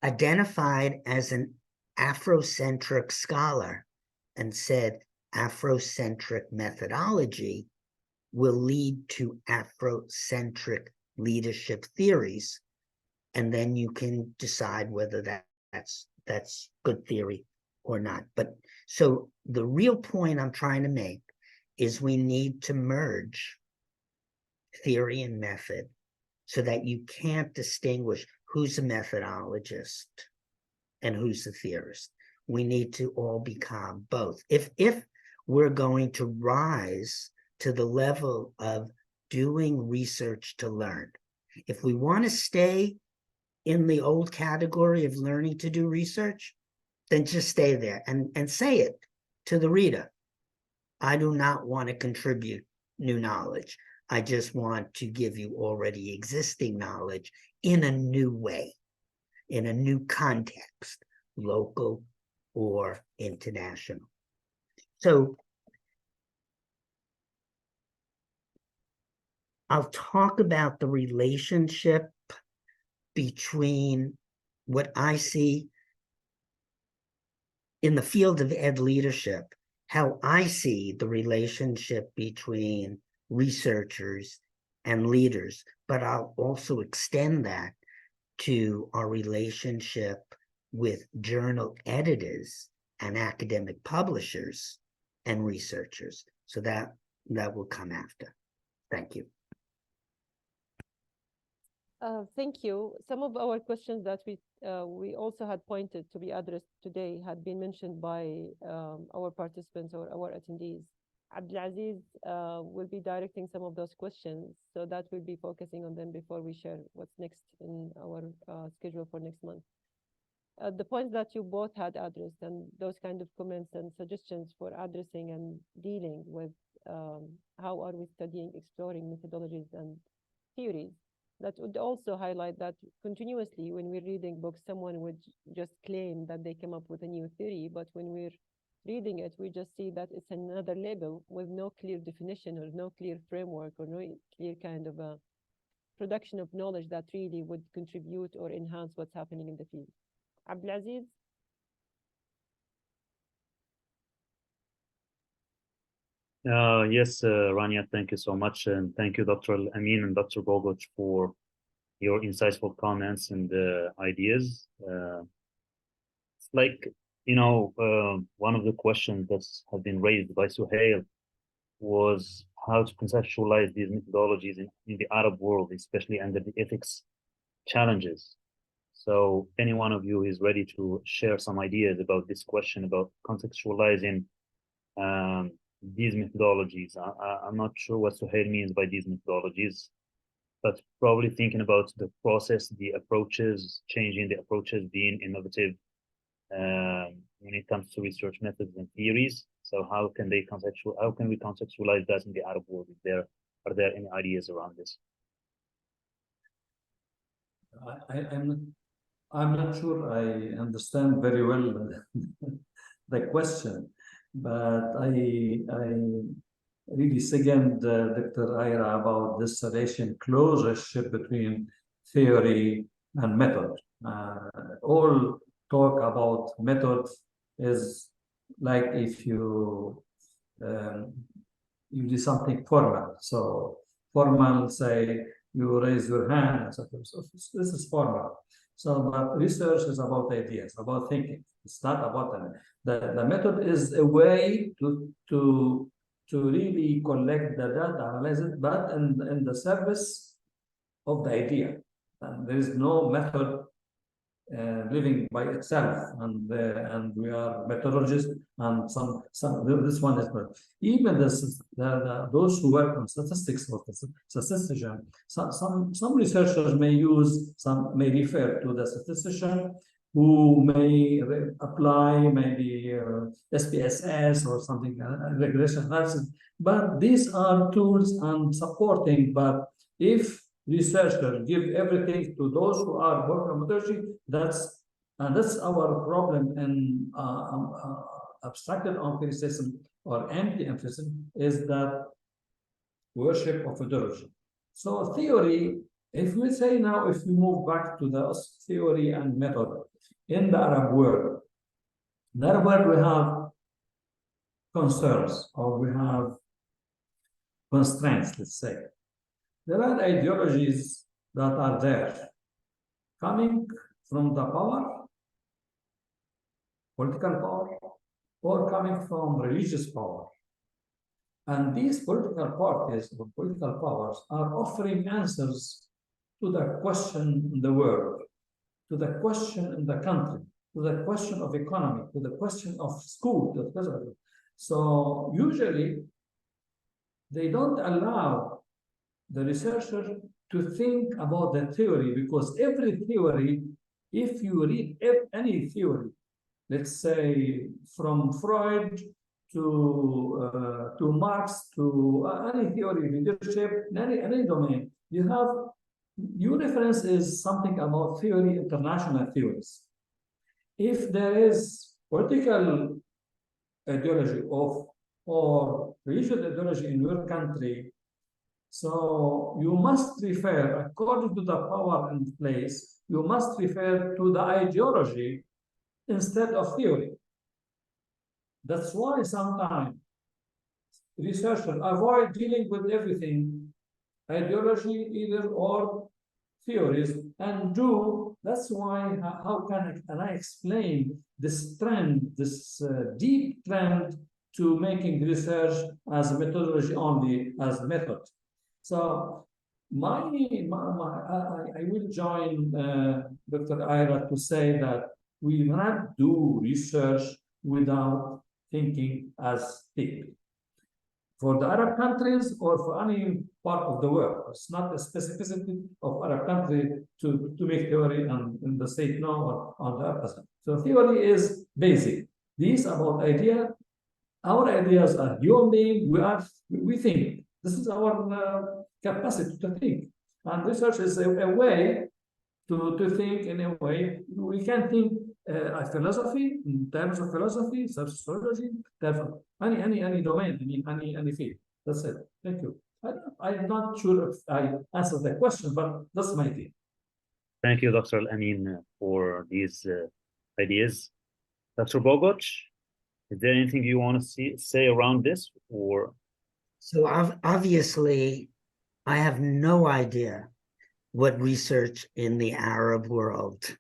identified as an Afrocentric scholar and said Afrocentric methodology will lead to Afrocentric leadership theories, and then you can decide whether that's good theory or not. But so the real point I'm trying to make is we need to merge theory and method so that you can't distinguish who's a methodologist and who's a theorist. We need to all become both. If we're going to rise to the level of doing research to learn, if we want to stay in the old category of learning to do research, then just stay there and say it to the reader. I do not want to contribute new knowledge. I just want to give you already existing knowledge in a new way, in a new context, local or international. So I'll talk about the relationship between what I see in the field of ed leadership, how I see the relationship between researchers and leaders, but I'll also extend that to our relationship with journal editors and academic publishers and researchers. So that will come after. Thank you. Thank you. Some of our questions that we also had pointed to be addressed today had been mentioned by our participants or our attendees. Abdulaziz will be directing some of those questions, so that we'll be focusing on them before we share what's next in our schedule for next month. The points that you both had addressed and those kind of comments and suggestions for addressing and dealing with how are we studying, exploring methodologies and theories, that would also highlight that continuously when we're reading books, someone would just claim that they came up with a new theory, but when we're reading it, we just see that it's another label with no clear definition or no clear framework or no clear kind of a production of knowledge that really would contribute or enhance what's happening in the field. Abdulaziz? Yes, Rania, thank you so much. And thank you, Dr. Amin and Dr. Bogoch, for your insightful comments and ideas. It's like, one of the questions that have been raised by Suhail was how to conceptualize these methodologies in the Arab world, especially under the ethics challenges. So any one of you is ready to share some ideas about this question about contextualizing these methodologies. I'm not sure what Suhail means by these methodologies, but probably thinking about the process, the approaches, changing the approaches, being innovative when it comes to research methods and theories. So how can we contextualize that in the Arab world? Are there any ideas around this? I'm not sure I understand very well the question, but I really second Dr. Ira about this relationship between theory and method. All talk about method is like if you do something formal. So formal, say you raise your hand, so this is formal. So but research is about ideas, about thinking. It's not about the method is a way to really collect the data, analyze it, but in the service of the idea. And there is no method living by itself, and we are methodologists, and this one is even those who work on statistics or statistician. Some researchers may refer to the statistician who may apply maybe SPSS or something, regression analysis. But these are tools and supporting. But if researchers give everything to those who are working on methodology, that's our problem in abstracted empiricism or empiricism, is that worship of methodology. So theory, if we say now, if we move back to the theory and method in the Arab world, we have concerns, or we have constraints, let's say. There are ideologies that are there, coming from the power, political power, or coming from religious power. And these political parties or political powers are offering answers to the question in the world, to the question in the country, to the question of economy, to the question of school. So usually, they don't allow the researcher to think about the theory, because every theory, if you read any theory, let's say from Freud to Marx, to any theory, leadership, in any domain, your reference is something about theory, international theories. If there is political ideology or religious ideology in your country, so you must refer, according to the power in place, you must refer to the ideology instead of theory. That's why sometimes researchers avoid dealing with everything, ideology either or theories, and that's why, how can I explain this trend, this deep trend to making research as a methodology only, as method. So I will join Dr. Ira to say that we cannot do research without thinking as theory. For the Arab countries or for any part of the world, it's not a specificity of Arab country to make theory and in the state no, or on the opposite. So theory is basic. These about idea. Our ideas are human being. We think. This is our capacity to think. And research is a way to think in a way. We can think a philosophy, in terms of philosophy, sociology, any domain, any field. That's it. Thank you. I'm not sure if I answered the question, but that's my idea. Thank you, Dr. Al-Amin, for these ideas. Dr. Bogoch, is there anything you want to say around this? Or so obviously, I have no idea what research in the Arab world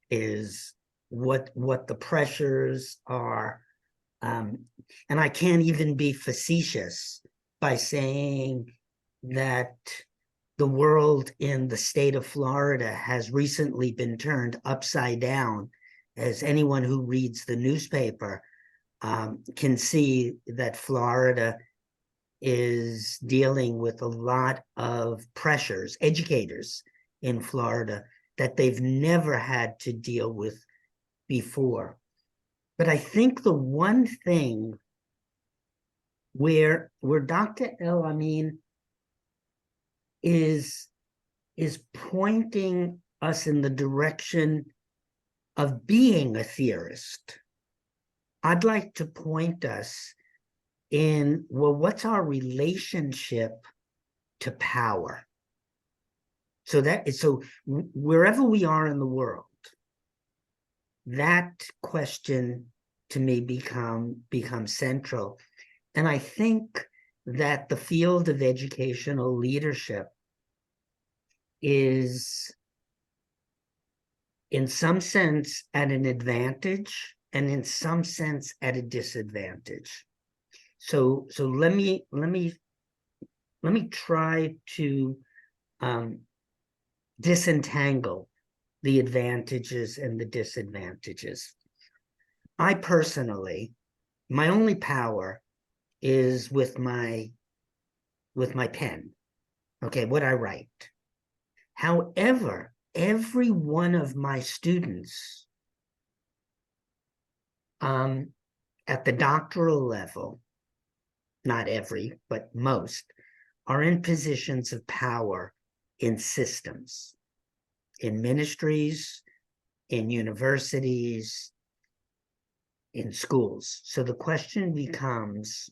is, what the pressures are. And I can't even be facetious by saying that the world in the state of Florida has recently been turned upside down. As anyone who reads the newspaper can see that Florida is dealing with a lot of pressures, educators in Florida, that they've never had to deal with before. But I think the one thing where Dr. El-Amin is pointing us in the direction of being a theorist, I'd like to point us in, well, what's our relationship to power? So wherever we are in the world, that question to me becomes central. And I think that the field of educational leadership is, in some sense, at an advantage, and in some sense at a disadvantage. So let me try to disentangle the advantages and the disadvantages. I personally, my only power is with my pen, okay, what I write. However, every one of my students at the doctoral level, not every, but most, are in positions of power in systems, in ministries, in universities, in schools. So the question becomes,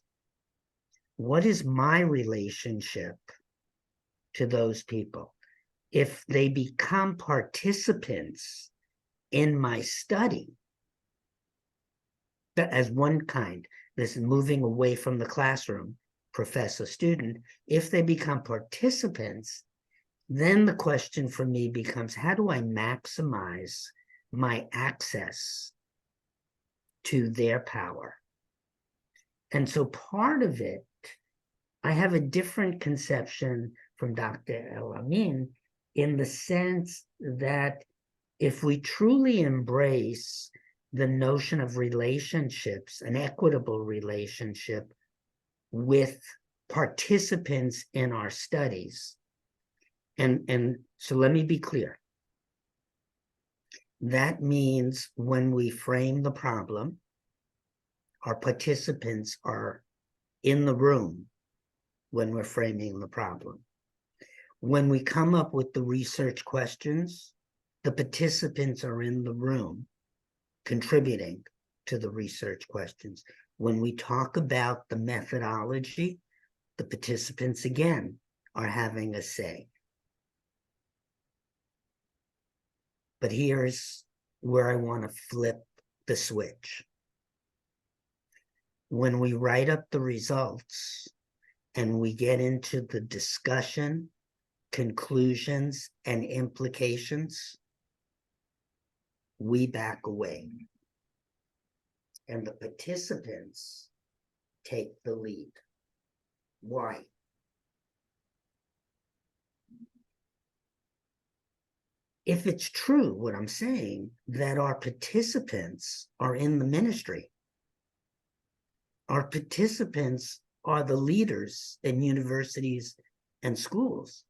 what is my relationship to those people? If they become participants in my study, that as one kind, this is moving away from the classroom, professor-student, if they become participants, then the question for me becomes, how do I maximize my access to their power? And so part of it, I have a different conception from Dr. El-Amin, in the sense that if we truly embrace the notion of relationships, an equitable relationship with participants in our studies, And so let me be clear. That means when we frame the problem, our participants are in the room when we're framing the problem. When we come up with the research questions, the participants are in the room contributing to the research questions. When we talk about the methodology, the participants again are having a say. But here's where I want to flip the switch. When we write up the results and we get into the discussion, conclusions, and implications, we back away. And the participants take the lead. Why? If it's true, what I'm saying, that our participants are in the ministry, our participants are the leaders in universities and schools,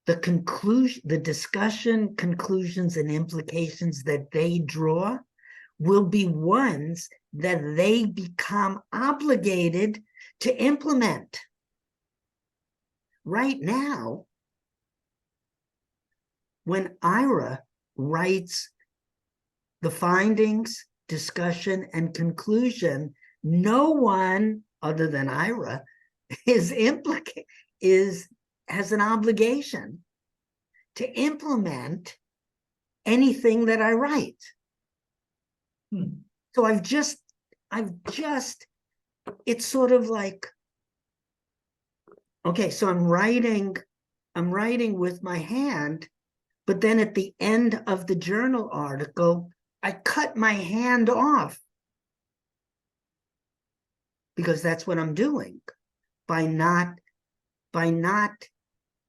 the conclusion, the discussion, conclusions, and implications that they draw will be ones that they become obligated to implement. Right now, when Ira writes the findings, discussion, and conclusion, no one other than Ira has an obligation to implement anything that I write. So it's sort of like, okay, so I'm writing with my hand, but then at the end of the journal article, I cut my hand off because that's what I'm doing by not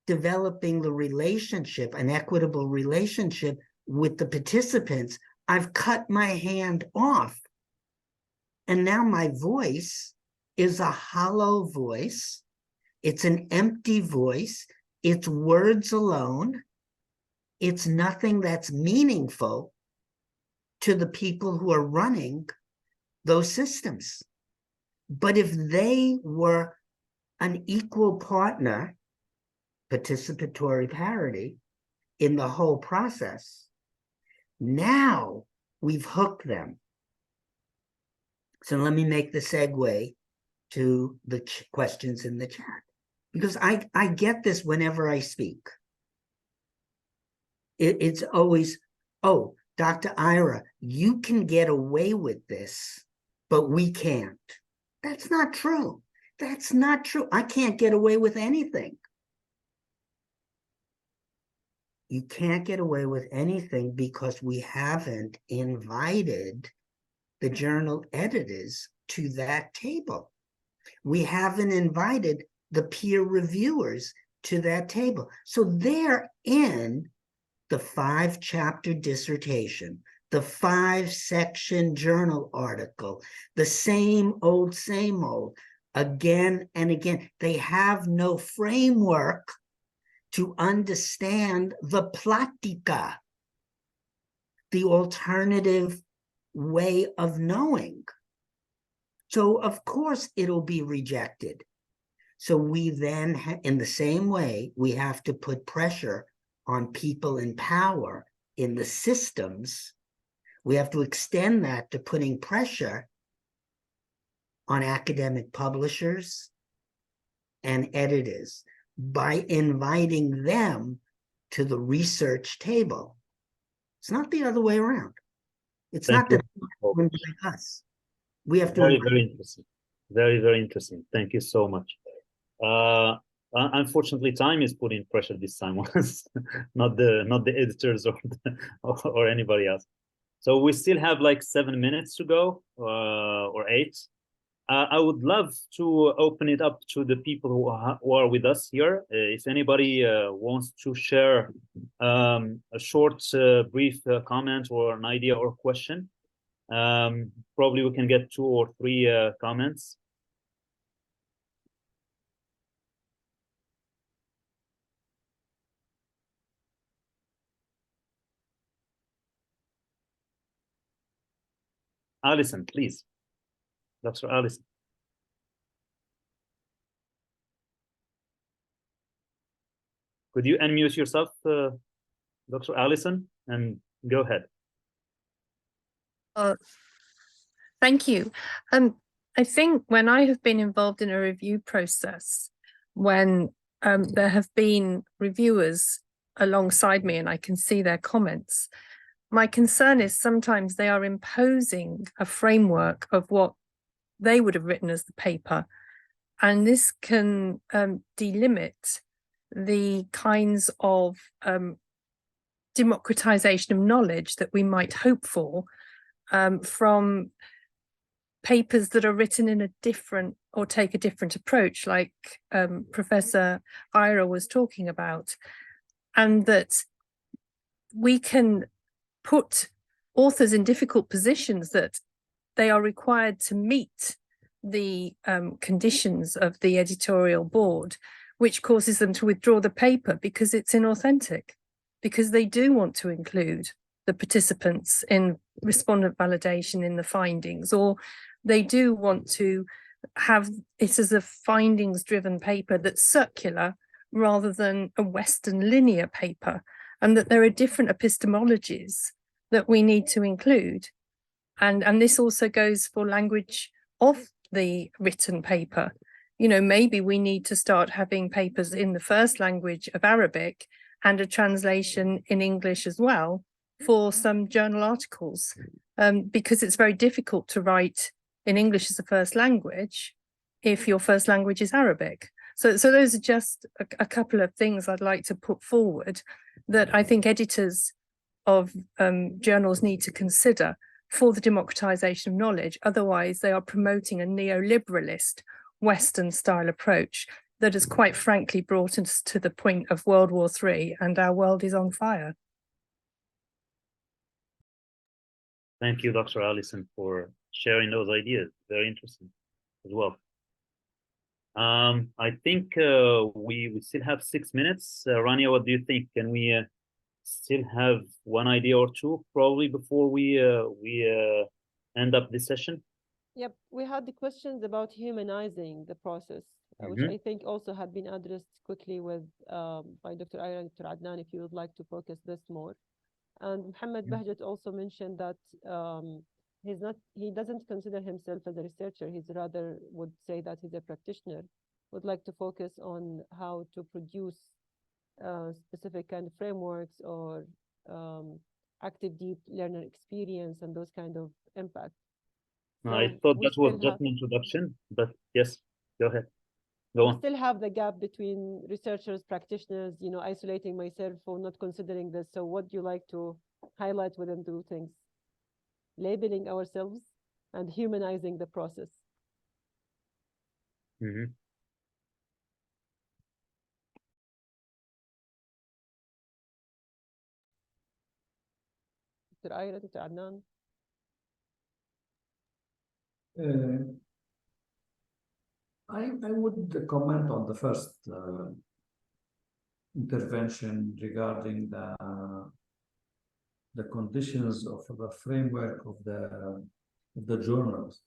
developing the relationship, an equitable relationship with the participants. I've cut my hand off. And now my voice is a hollow voice. It's an empty voice. It's words alone. It's nothing that's meaningful to the people who are running those systems. But if they were an equal partner, participatory parity, in the whole process, now we've hooked them. So let me make the segue to the questions in the chat, because I get this whenever I speak. It's always, oh, Dr. Ira, you can get away with this, but we can't. That's not true. That's not true. I can't get away with anything. You can't get away with anything because we haven't invited the journal editors to that table. We haven't invited the peer reviewers to that table. So they're in the 5-chapter dissertation, the 5-section journal article, the same old, again and again. They have no framework to understand the plática, the alternative way of knowing. So of course it'll be rejected. So we then, in the same way, we have to put pressure on people in power in the systems. We have to extend that to putting pressure on academic publishers and editors by inviting them to the research table. It's not the other way around. It's not that they invite us. We have to. Very interesting. Very interesting. Thank you so much. Unfortunately, time is putting pressure this time, not the editors or anybody else. So we still have like 7 minutes to go, or 8. I would love to open it up to the people who are with us here. If anybody wants to share a short, brief comment or an idea or question, probably we can get 2 or 3 comments. Alison, please. Dr. Alison. Could you unmute yourself, Dr. Allison, and go ahead. Thank you. I think when I have been involved in a review process, when there have been reviewers alongside me and I can see their comments, my concern is sometimes they are imposing a framework of what they would have written as the paper. And this can delimit the kinds of democratization of knowledge that we might hope for from papers that are written in a different or take a different approach, like Professor Ira was talking about, and that we can put authors in difficult positions that they are required to meet the conditions of the editorial board, which causes them to withdraw the paper because it's inauthentic, because they do want to include the participants in respondent validation in the findings, or they do want to have it as a findings-driven paper that's circular rather than a Western linear paper, and that there are different epistemologies that we need to include. And this also goes for language of the written paper. You know, maybe we need to start having papers in the first language of Arabic and a translation in English as well for some journal articles, because it's very difficult to write in English as a first language if your first language is Arabic. So those are just a couple of things I'd like to put forward that I think editors of journals need to consider for the democratization of knowledge. Otherwise, they are promoting a neoliberalist Western style approach that has quite frankly brought us to the point of World War III, and our world is on fire. Thank you, Dr. Allison, for sharing those ideas. Very interesting as well. I think we still have 6 minutes. Rania, what do you think? Can we still have one idea or two probably before we end up this session? Yep, we had the questions about humanizing the process, which I think also had been addressed quickly with by Dr. Ira and Dr. Adnan, if you would like to focus this more. And Mohammed Bahjat also mentioned that he doesn't consider himself as a researcher. He's rather would say that he's a practitioner, would like to focus on how to produce specific kind of frameworks or active deep learner experience and those kind of impact. So I thought that was just an have, introduction, but yes, go ahead. Go on. still have the gap between researchers, practitioners, you know, isolating myself or not considering this. So what do you like to highlight within two things? Labeling ourselves and humanizing the process. Dr. Ira, Dr. Adnan. I would comment on the first intervention regarding the conditions of the framework of the journals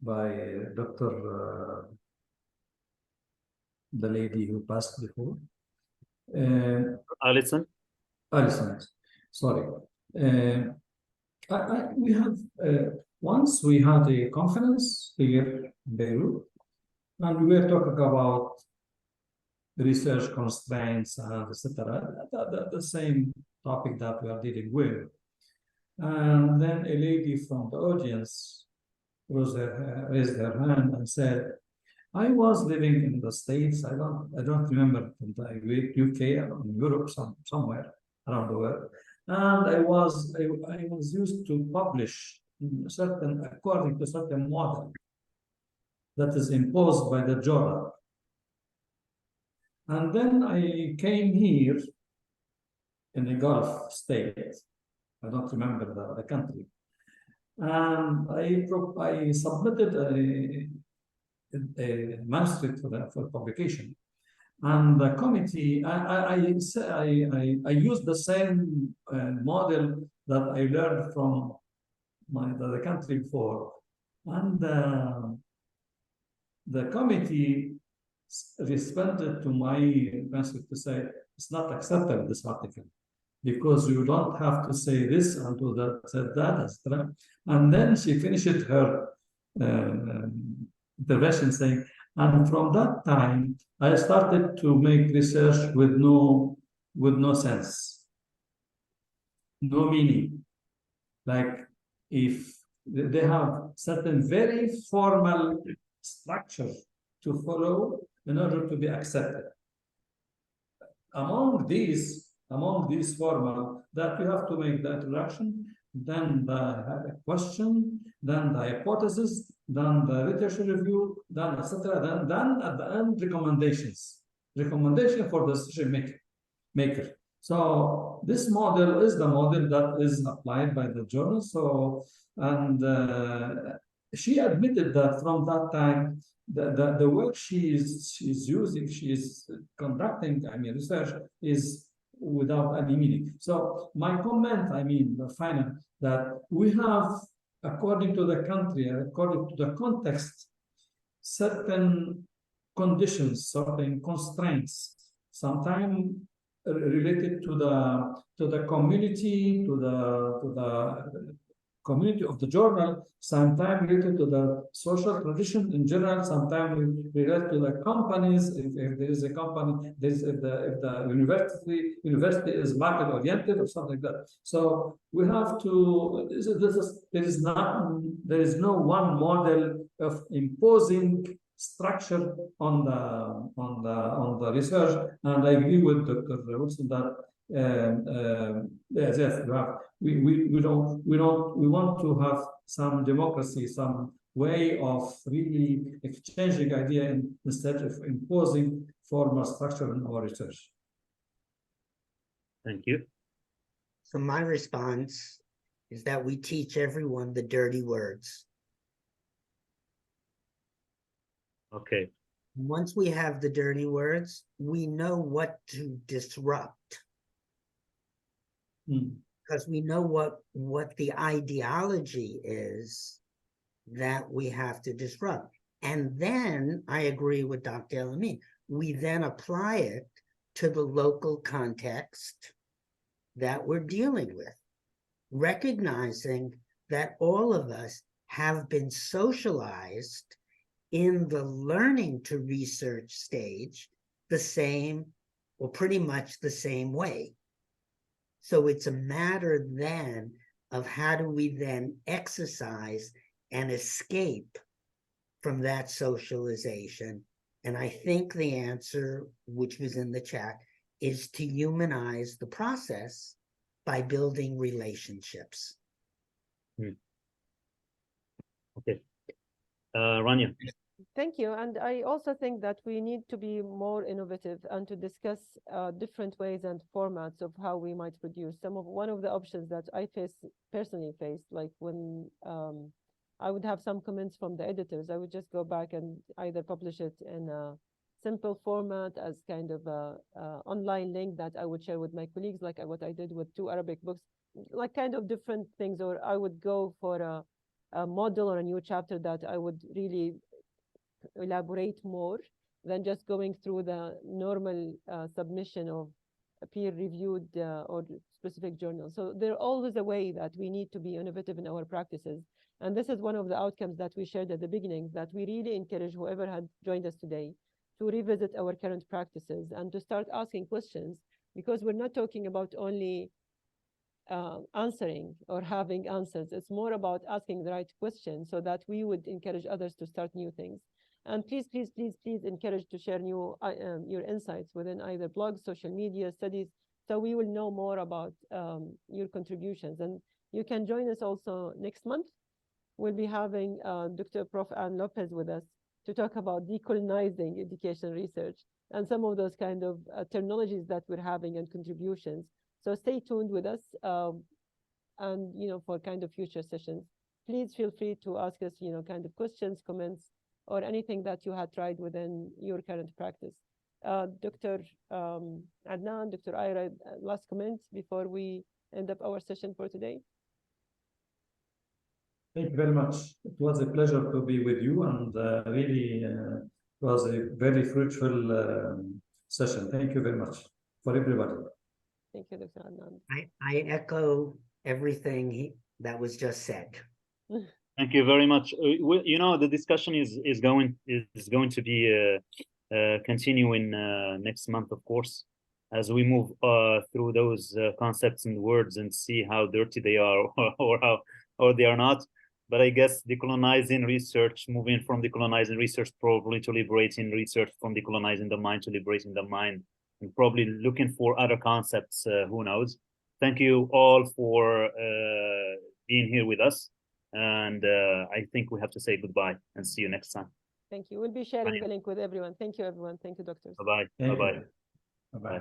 by Dr. The lady who passed before. Alison? Alison, sorry. We have once we had a conference here in Beirut, and we were talking about research constraints and etc. The same topic that we are dealing with. And then a lady from the audience raised her hand and said, I was living in the States. I don't remember, in the UK or in Europe, somewhere around the world. And I was used to publish according to certain model that is imposed by the journal. And then I came here in a Gulf state. I don't remember the country. And I submitted a manuscript for publication. And the committee, I use the same model that I learned from the country before. And the committee responded to my message to say, it's not acceptable, this article, because you don't have to say this and do that, said that, etc. And then she finished her intervention saying, and from that time, I started to make research with no sense, no meaning. Like if they have certain very formal structure to follow in order to be accepted. Among these formal, that you have to make the introduction, then the question, then the hypothesis, then the literature review, then etc. Then at the end, recommendation for the decision maker. So this model is the model that is applied by the journal. So, and she admitted that from that time, the work she's using, she's conducting, research is without any meaning. So my comment, the final, that we have, according to the country, according to the context, certain conditions, certain constraints, sometimes related to the community, to the community of the journal, sometimes related to the social tradition in general, sometimes related to the companies. If there is a company, if the university is market oriented or something like that. So we have to. There is no one model of imposing structure on the research, and I agree with Dr. Wilson that yes, we want to have some democracy, some way of really exchanging idea instead of imposing formal structure in our research. Thank you. So my response is that we teach everyone the dirty words. Okay. Once we have the dirty words, we know what to disrupt. Because we know what the ideology is that we have to disrupt. And then I agree with Dr. El-Amin. We then apply it to the local context that we're dealing with, recognizing that all of us have been socialized in the learning to research stage the same, or pretty much the same way. So it's a matter then of how do we then exercise and escape from that socialization. And I think the answer, which was in the chat, is to humanize the process by building relationships. Okay. Rania. Thank you. And I also think that we need to be more innovative and to discuss different ways and formats of how we might produce. One of the options that I personally faced, like when I would have some comments from the editors, I would just go back and either publish it in a simple format as kind of a online link that I would share with my colleagues, like what I did with 2 Arabic books, like kind of different things. Or I would go for a model or a new chapter that I would really elaborate more than just going through the normal submission of a peer-reviewed or specific journal. So there's always a way that we need to be innovative in our practices. And this is one of the outcomes that we shared at the beginning, that we really encourage whoever had joined us today to revisit our current practices and to start asking questions, because we're not talking about only answering or having answers. It's more about asking the right questions so that we would encourage others to start new things. And please encourage to share your insights within either blogs, social media, studies, so we will know more about your contributions. And you can join us also next month. We'll be having Dr. Prof. Ann Lopez with us to talk about decolonizing education research and some of those kind of terminologies that we're having and contributions. So stay tuned with us and, for kind of future sessions. Please feel free to ask us, kind of questions, comments, or anything that you had tried within your current practice. Dr. Adnan, Dr. Ira, last comments before we end up our session for today? Thank you very much. It was a pleasure to be with you, and really it was a very fruitful session. Thank you very much for everybody. Thank you, Dr. Adnan. I echo everything that was just said. Thank you very much. You know, the discussion is going to be continuing next month, of course, as we move through those concepts and words and see how dirty they are or they are not. But I guess decolonizing research, moving from decolonizing research probably to liberating research, from decolonizing the mind to liberating the mind, and probably looking for other concepts. Who knows? Thank you all for being here with us. And I think we have to say goodbye and see you next time. Thank you. We'll be sharing the link with everyone. Thank you, everyone. Thank you, doctors. Bye-bye. Thank you. Bye-bye. Bye-bye.